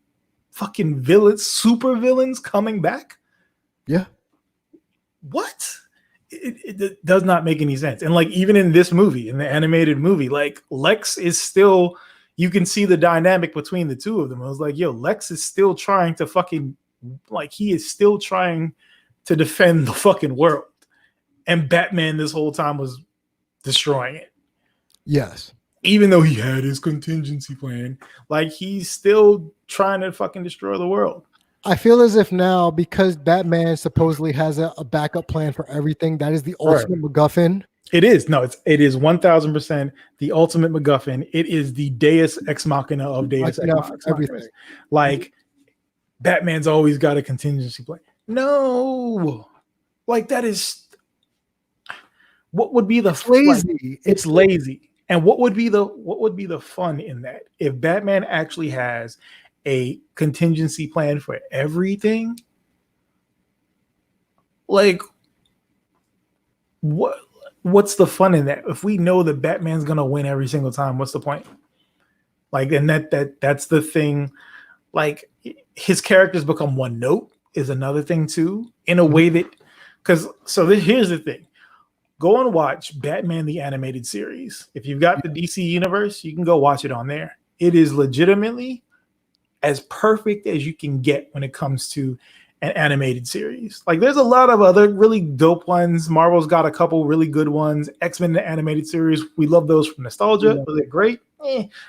fucking villains, super villains coming back. Yeah. What? It does not make any sense. And like even in this movie, in the animated movie, like Lex is still, you can see the dynamic between the two of them. I was like, yo, Lex is still trying to fucking, like he is still trying to defend the fucking world. And Batman this whole time was destroying it. Yes. Even though he had his contingency plan, like he's still trying to fucking destroy the world. I feel as if now, because Batman supposedly has a backup plan for everything, that is the ultimate MacGuffin. It is. No, it is 1000% the ultimate MacGuffin. It is the Deus Ex Machina of Deus Ex Machina. Like Batman's always got a contingency plan. No, like that is what would be the lazy. Like, it's lazy. And what would be the fun in that? If Batman actually has a contingency plan for everything, like what's the fun in that? If we know that Batman's gonna win every single time, what's the point? Like, and that's the thing. Like his characters become one note is another thing too, in a way that, here's the thing. Go and watch Batman the Animated Series. If you've got the DC universe, you can go watch it on there. It is legitimately as perfect as you can get when it comes to an animated series. Like there's a lot of other really dope ones. Marvel's got a couple really good ones. X-Men the Animated Series, we love those from nostalgia. Was it great?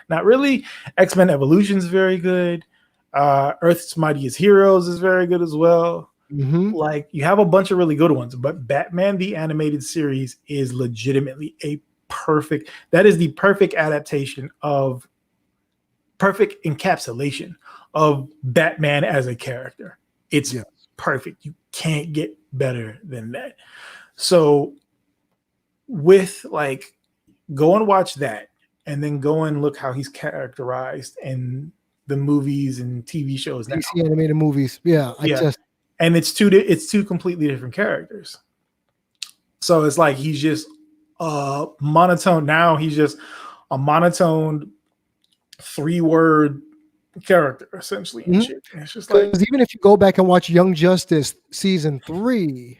Not really. X-Men Evolution is very good. Earth's Mightiest Heroes is very good as well. Like you have a bunch of really good ones, but Batman the Animated Series is legitimately the perfect adaptation of, perfect encapsulation of Batman as a character. It's perfect. You can't get better than that. So with like, go and watch that, and then go and look how he's characterized in the movies and TV shows now. DC animated movies. And it's two completely different characters. So it's like he's just monotone. Now he's just a monotone 3-word character essentially. And shit. And it's just like, even if you go back and watch Young Justice season 3,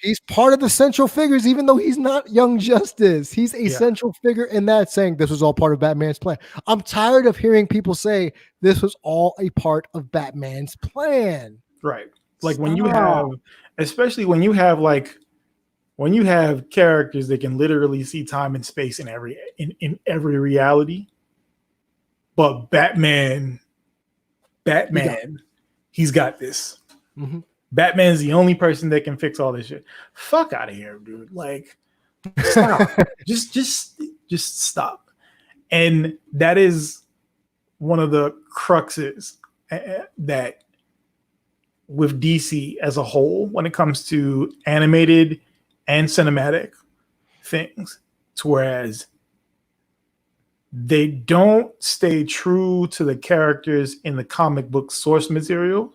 he's part of the central figures, even though he's not Young Justice. He's a central figure in that, saying this was all part of Batman's plan. I'm tired of hearing people say this was all a part of Batman's plan. Right. Like when you have, especially when you have characters that can literally see time and space in every reality. But Batman, he's got this. Batman's the only person that can fix all this shit. Fuck out of here, dude. Like, stop. just stop. And that is one of the cruxes that with DC as a whole when it comes to animated and cinematic things, to whereas they don't stay true to the characters in the comic book source material.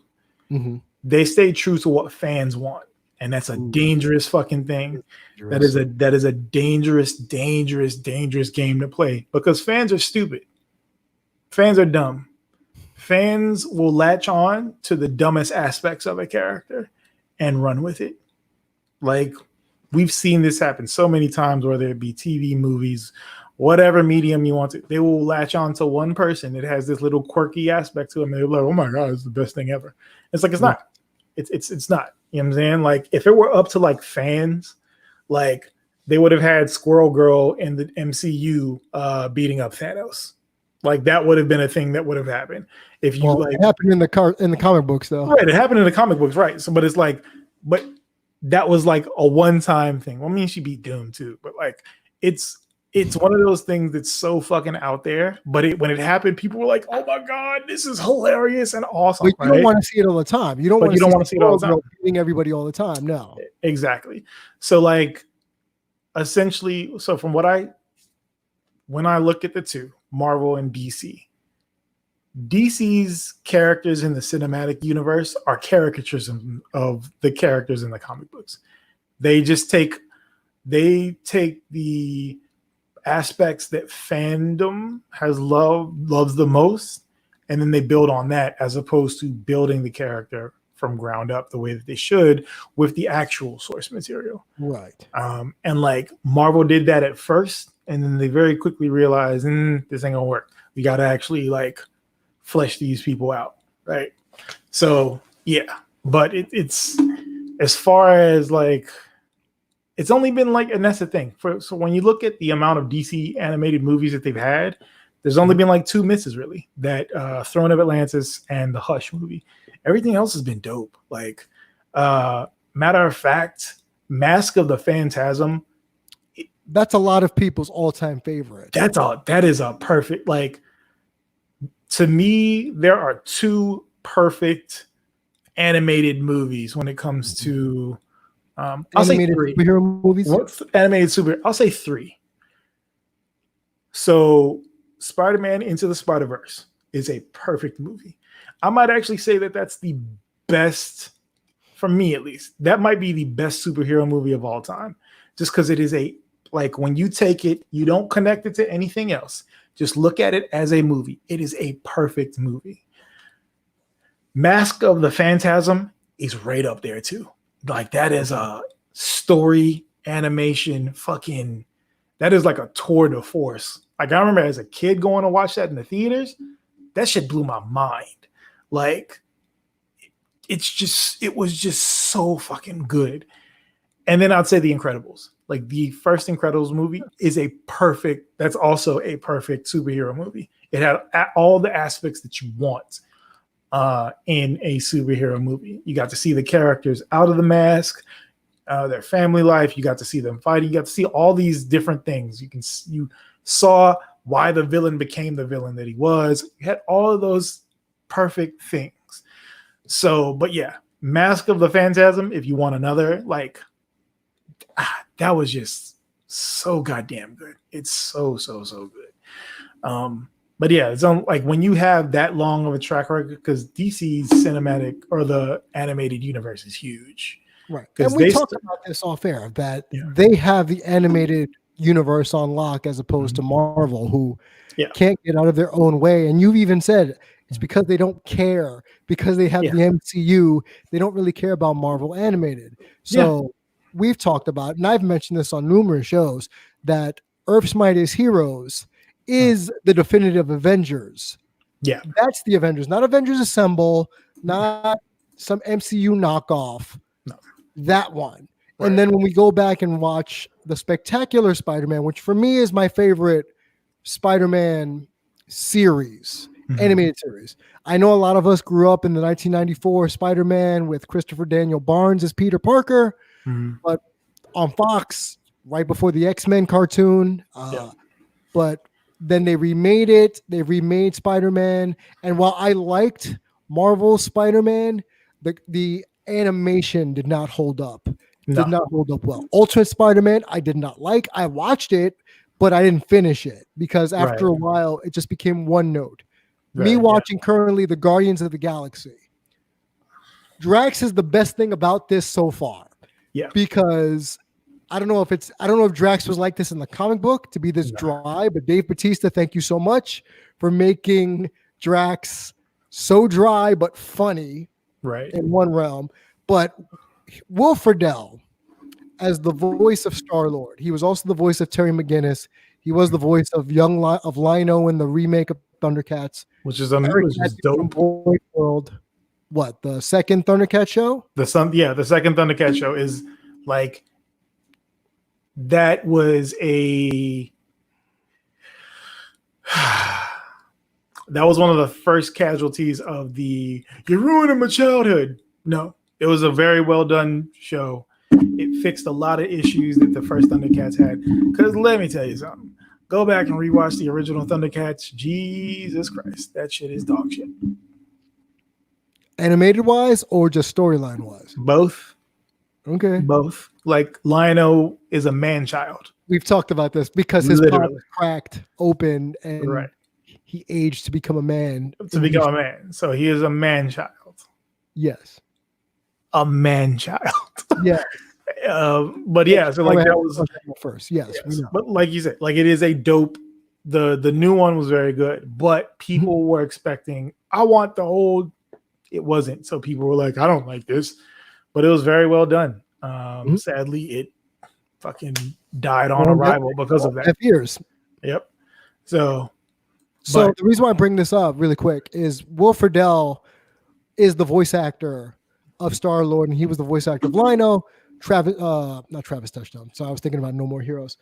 Mm-hmm. They stay true to what fans want, and that's a dangerous fucking thing. That is a dangerous game to play, because fans are stupid. Fans are dumb. Fans will latch on to the dumbest aspects of a character and run with it. Like, we've seen this happen so many times, whether it be TV, movies, whatever medium you want to. They will latch on to one person that has this little quirky aspect to them, and they're like, "Oh my god, it's the best thing ever." It's like, it's not. It's not. You know what I'm saying? Like, if it were up to like fans, like, they would have had Squirrel Girl in the MCU beating up Thanos. Like, that would have been a thing that would have happened. If you it happened in the comic books, though. Right, it happened in the comic books, right? So, but it's like, but that was like a one-time thing. Well, I mean, she beat Doom too, but like, it's one of those things that's so fucking out there. But when it happened, people were like, "Oh my god, this is hilarious and awesome!" But you don't want to see it all the time. You don't want to see it all the time. Beating everybody all the time. No, exactly. So, like, essentially, so from when I look at the two, Marvel and DC, DC's characters in the cinematic universe are caricatures of the characters in the comic books. They just take the aspects that fandom loves the most, and then they build on that, as opposed to building the character from ground up the way that they should with the actual source material. Right. And like, Marvel did that at first, and then they very quickly realized, this ain't gonna work. We got to actually like flesh these people out, right? So yeah, but it's as far as like, it's only been like, and that's the thing. So when you look at the amount of DC animated movies that they've had, there's only been like two misses really. That Throne of Atlantis and the Hush movie. Everything else has been dope. Like, matter of fact, Mask of the Phantasm. That's a lot of people's all-time favorite. That is a perfect, like, to me, there are two perfect animated movies when it comes to I'll say three superhero movies. What's animated super? I'll say three. So, Spider-Man Into the Spider-Verse is a perfect movie. I might actually say that that's the best, for me at least. That might be the best superhero movie of all time, just because it is like, when you take it, you don't connect it to anything else. Just look at it as a movie. It is a perfect movie. Mask of the Phantasm is right up there too. Like, that is a story animation fucking, that is like a tour de force. Like, I remember as a kid going to watch that in the theaters. That shit blew my mind. Like, it was just so fucking good. And then I'd say The Incredibles. Like, the first Incredibles movie is that's also a perfect superhero movie. It had all the aspects that you want in a superhero movie. You got to see the characters out of the mask, their family life. You got to see them fighting. You got to see all these different things. You saw why the villain became the villain that he was. You had all of those perfect things. So, but yeah, Mask of the Phantasm, if you want another, like, that was just so goddamn good. It's so good. But yeah, it's like, when you have that long of a track record, because DC's cinematic or the animated universe is huge. Right. And we talked about this off air, that yeah, they have the animated universe on lock, as opposed to Marvel, who can't get out of their own way. And you've even said it's because they don't care, because they have the MCU. They don't really care about Marvel animated. So we've talked about, and I've mentioned this on numerous shows, that Earth's Mightiest Heroes is the definitive Avengers. Yeah. That's the Avengers, not Avengers Assemble, not some MCU knockoff. No. That one. Right. And then when we go back and watch the Spectacular Spider-Man, which for me is my favorite Spider-Man series, animated series. I know a lot of us grew up in the 1994 Spider-Man with Christopher Daniel Barnes as Peter Parker, but on Fox, right before the X-Men cartoon. But then they remade it. They remade Spider-Man. And while I liked Marvel's Spider-Man, the animation did not hold up. No. Did not hold up well. Ultimate Spider-Man, I did not like. I watched it, but I didn't finish it because after a while, it just became one note. Me watching currently the Guardians of the Galaxy. Drax is the best thing about this so far. Yeah. Because I don't know if Drax was like this in the comic book to be this dry, but Dave Bautista, thank you so much for making Drax so dry but funny in one realm. But Will Friedle as the voice of Star-Lord. He was also the voice of Terry McGinnis. He was the voice of of Lino in the remake of Thundercats, which is dope. World. What, the second Thundercat show? The second Thundercat show is like that was one of the first casualties of the "you're ruining my childhood." No, it was a very well done show. It fixed a lot of issues that the first Thundercats had. Because let me tell you something. Go back and rewatch the original Thundercats. Jesus Christ, that shit is dog shit. Animated wise or just storyline wise? Both. Okay. Both. Like Lino is a man child. We've talked about this because his palm was cracked open and he aged to become a man. So he is a man child. Yes. A man child. Yeah. But yeah, so like that was first. Yes. But like you said, like it is a dope. The new one was very good, but people were expecting, I want the old. It wasn't. So people were like, I don't like this, but it was very well done. Sadly, it fucking died on arrival because of that. Years. Yep. So the reason why I bring this up really quick is Will Friedle is the voice actor of Star-Lord, and he was the voice actor of Lino. Not Travis Touchdown. So I was thinking about No More Heroes.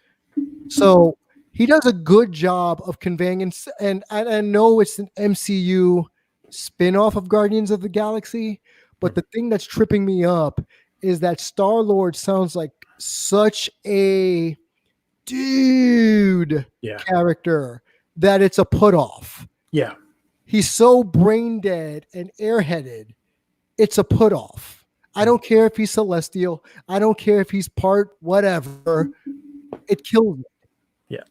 So he does a good job of conveying, and I know it's an MCU spin-off of Guardians of the Galaxy, but the thing that's tripping me up is that Star-Lord sounds like such a dude character that it's a put-off. Yeah. He's so brain dead and airheaded. It's a put-off. I don't care if he's celestial. I don't care if he's part whatever. It kills me. Yeah.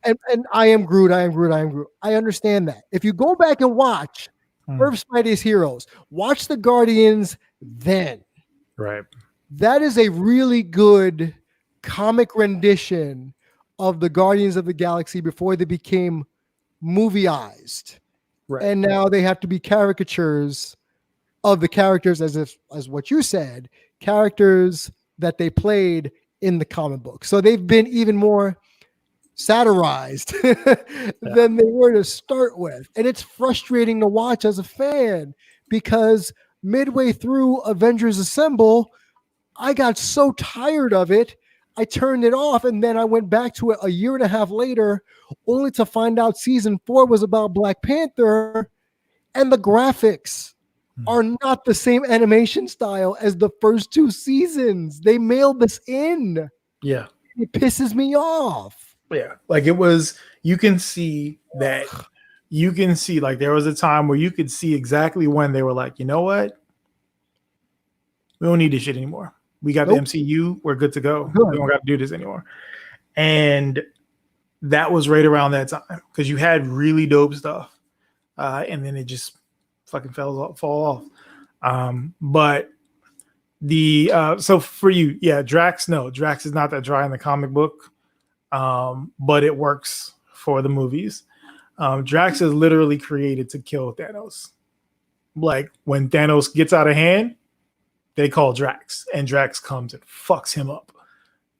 And I am Groot. I understand that. If you go back and watch Earth's Mightiest Heroes, watch the Guardians then. Right. That is a really good comic rendition of the Guardians of the Galaxy before they became movieized. Right. And now they have to be caricatures of the characters as what you said, characters that they played in the comic book. So they've been even more satirized than they were to start with. And it's frustrating to watch as a fan because midway through Avengers Assemble, I got so tired of it, I turned it off, and then I went back to it a year and a half later, only to find out season 4 was about Black Panther, and the graphics are not the same animation style as the first 2 seasons. They mailed this in. Yeah. It pisses me off. Yeah. Like it was, you can see like there was a time where you could see exactly when they were like, you know what? We don't need this shit anymore. We got the MCU. We're good to go. We don't got to do this anymore. And that was right around that time because you had really dope stuff. And then it just fucking fall off. But so for you, Drax is not that dry in the comic book. But it works for the movies. Drax is literally created to kill Thanos. Like when Thanos gets out of hand, they call Drax, and Drax comes and fucks him up.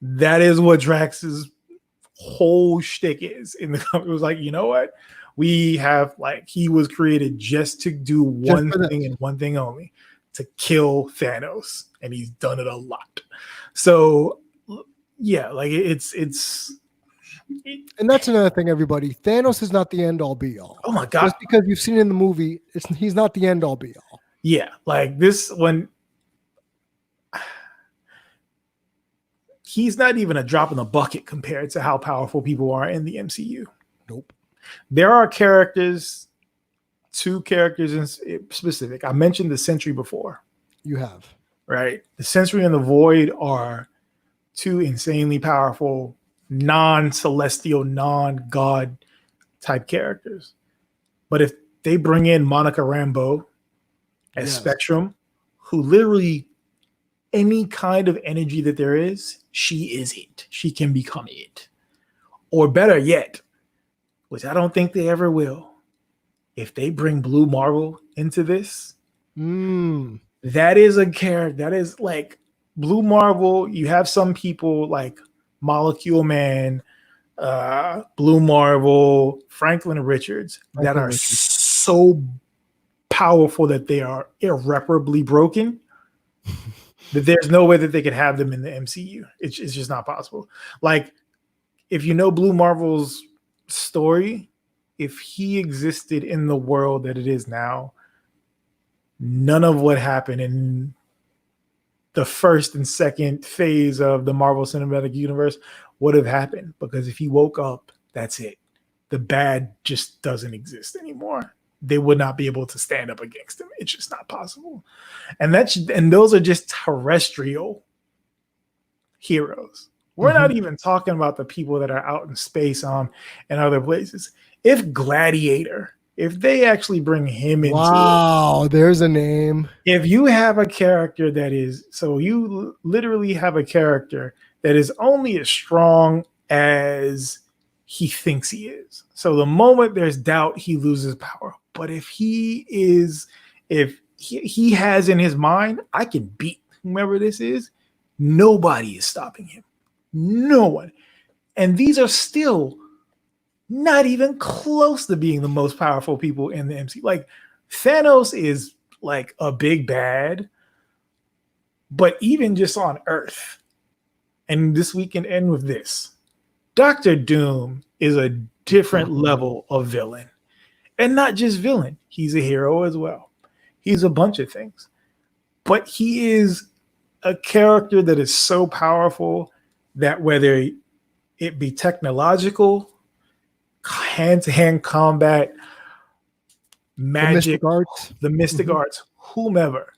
That is what Drax's whole shtick is in the comic. It was like, you know what? We have he was created just to do one thing and one thing only, to kill Thanos, and he's done it a lot. So yeah, like it's and that's another thing, everybody. Thanos is not the end all be all. Oh my god! Just because you've seen it in the movie, he's not the end all be all. Yeah, like this when he's not even a drop in the bucket compared to how powerful people are in the MCU. Nope. There are characters, 2 characters in specific. I mentioned the Sentry before. You have. Right? The Sensory and the Void are two insanely powerful, non-celestial, non-god type characters. But if they bring in Monica Rambeau as Spectrum, who literally any kind of energy that there is, she is it. She can become it. Or better yet, which I don't think they ever will, if they bring Blue Marvel into this, that is a character. That is like Blue Marvel. You have some people like Molecule Man, Blue Marvel, Franklin Richards that are so powerful that they are irreparably broken that there's no way that they could have them in the MCU. It's just not possible. Like, if you know Blue Marvel's story, if he existed in the world that it is now, none of what happened in the first and second phase of the Marvel Cinematic Universe would have happened, because if he woke up, that's it. The bad just doesn't exist anymore. They would not be able to stand up against him. It's just not possible. And those are just terrestrial heroes. We're not even talking about the people that are out in space and other places. If Gladiator, if they actually bring him into it, there's a name. If you have a character that is, so you literally have a character that is only as strong as he thinks he is. So the moment there's doubt, he loses power. But if he has in his mind, I can beat whomever this is, nobody is stopping him. No one. And these are still not even close to being the most powerful people in the MCU. Like, Thanos is like a big bad, but even just on Earth, and this we can end with this, Doctor Doom is a different level of villain. And not just villain, he's a hero as well. He's a bunch of things. But he is a character that is so powerful that whether it be technological, hand-to-hand combat, magic, the mystic arts, whomever,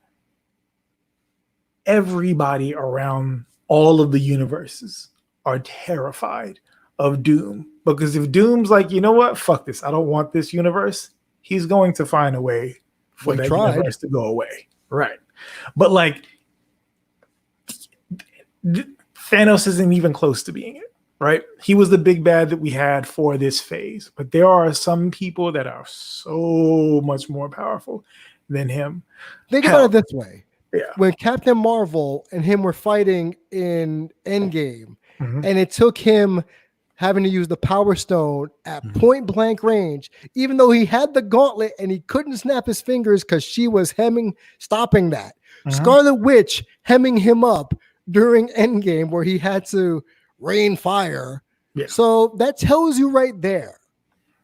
everybody around all of the universes are terrified of Doom. Because if Doom's like, you know what, fuck this, I don't want this universe, he's going to find a way for that universe to go away. Right. But like, Thanos isn't even close to being it, right? He was the big bad that we had for this phase. But there are some people that are so much more powerful than him. Think about it this way. Yeah. When Captain Marvel and him were fighting in Endgame, and it took him having to use the Power Stone at point blank range, even though he had the gauntlet and he couldn't snap his fingers because she was stopping that. Scarlet Witch hemming him up during Endgame where he had to rain fire. Yeah. So that tells you right there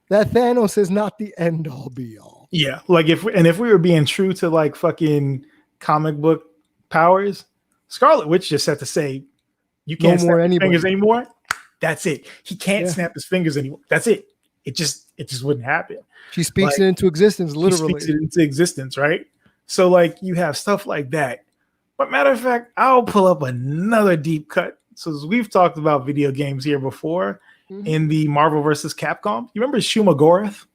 that Thanos is not the end all be all. Yeah. Like if we were being true to like fucking comic book powers, Scarlet Witch just had to say, you can't snap his fingers anymore. That's it. He can't snap his fingers anymore. That's it. It just wouldn't happen. She speaks it into existence, literally. She speaks it into existence, right? So like you have stuff like that. But matter of fact, I'll pull up another deep cut. So as we've talked about video games here before, in the Marvel versus Capcom, you remember Shuma Gorath?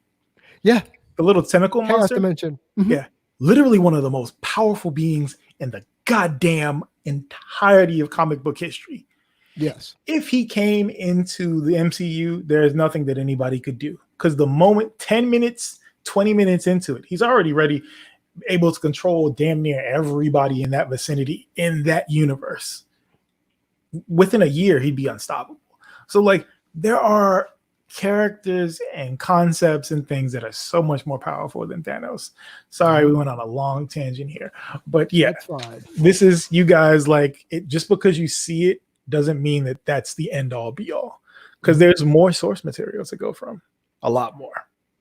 Yeah. The little tentacle monster? Dimension. Yeah. Literally one of the most powerful beings in the goddamn entirety of comic book history. Yes. If he came into the MCU, there is nothing that anybody could do. Because the moment 10 minutes, 20 minutes into it, he's already able to control damn near everybody in that vicinity, in that universe. Within a year, he'd be unstoppable. So like there are characters and concepts and things that are so much more powerful than Thanos. Sorry, we went on a long tangent here. But yeah, this is, you guys, like, it just because you see it doesn't mean that that's the end all be all, because there's more source material to go from, a lot more.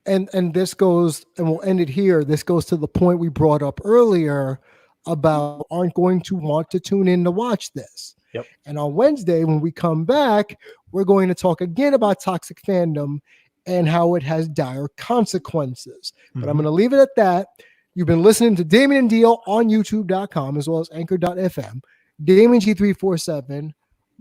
And this goes, and we'll end it here. This goes to the point we brought up earlier about aren't going to want to tune in to watch this. Yep. And on Wednesday, when we come back, we're going to talk again about toxic fandom and how it has dire consequences. But I'm going to leave it at that. You've been listening to Damian and DEO on YouTube.com as well as Anchor.fm. Damian G347.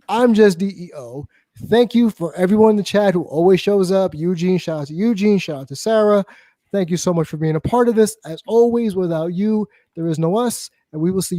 I'm just DEO. Thank you for everyone in the chat who always shows up. Eugene, shout out to Eugene. Shout out to Sarah. Thank you so much for being a part of this. As always, without you, there is no us, and we will see you.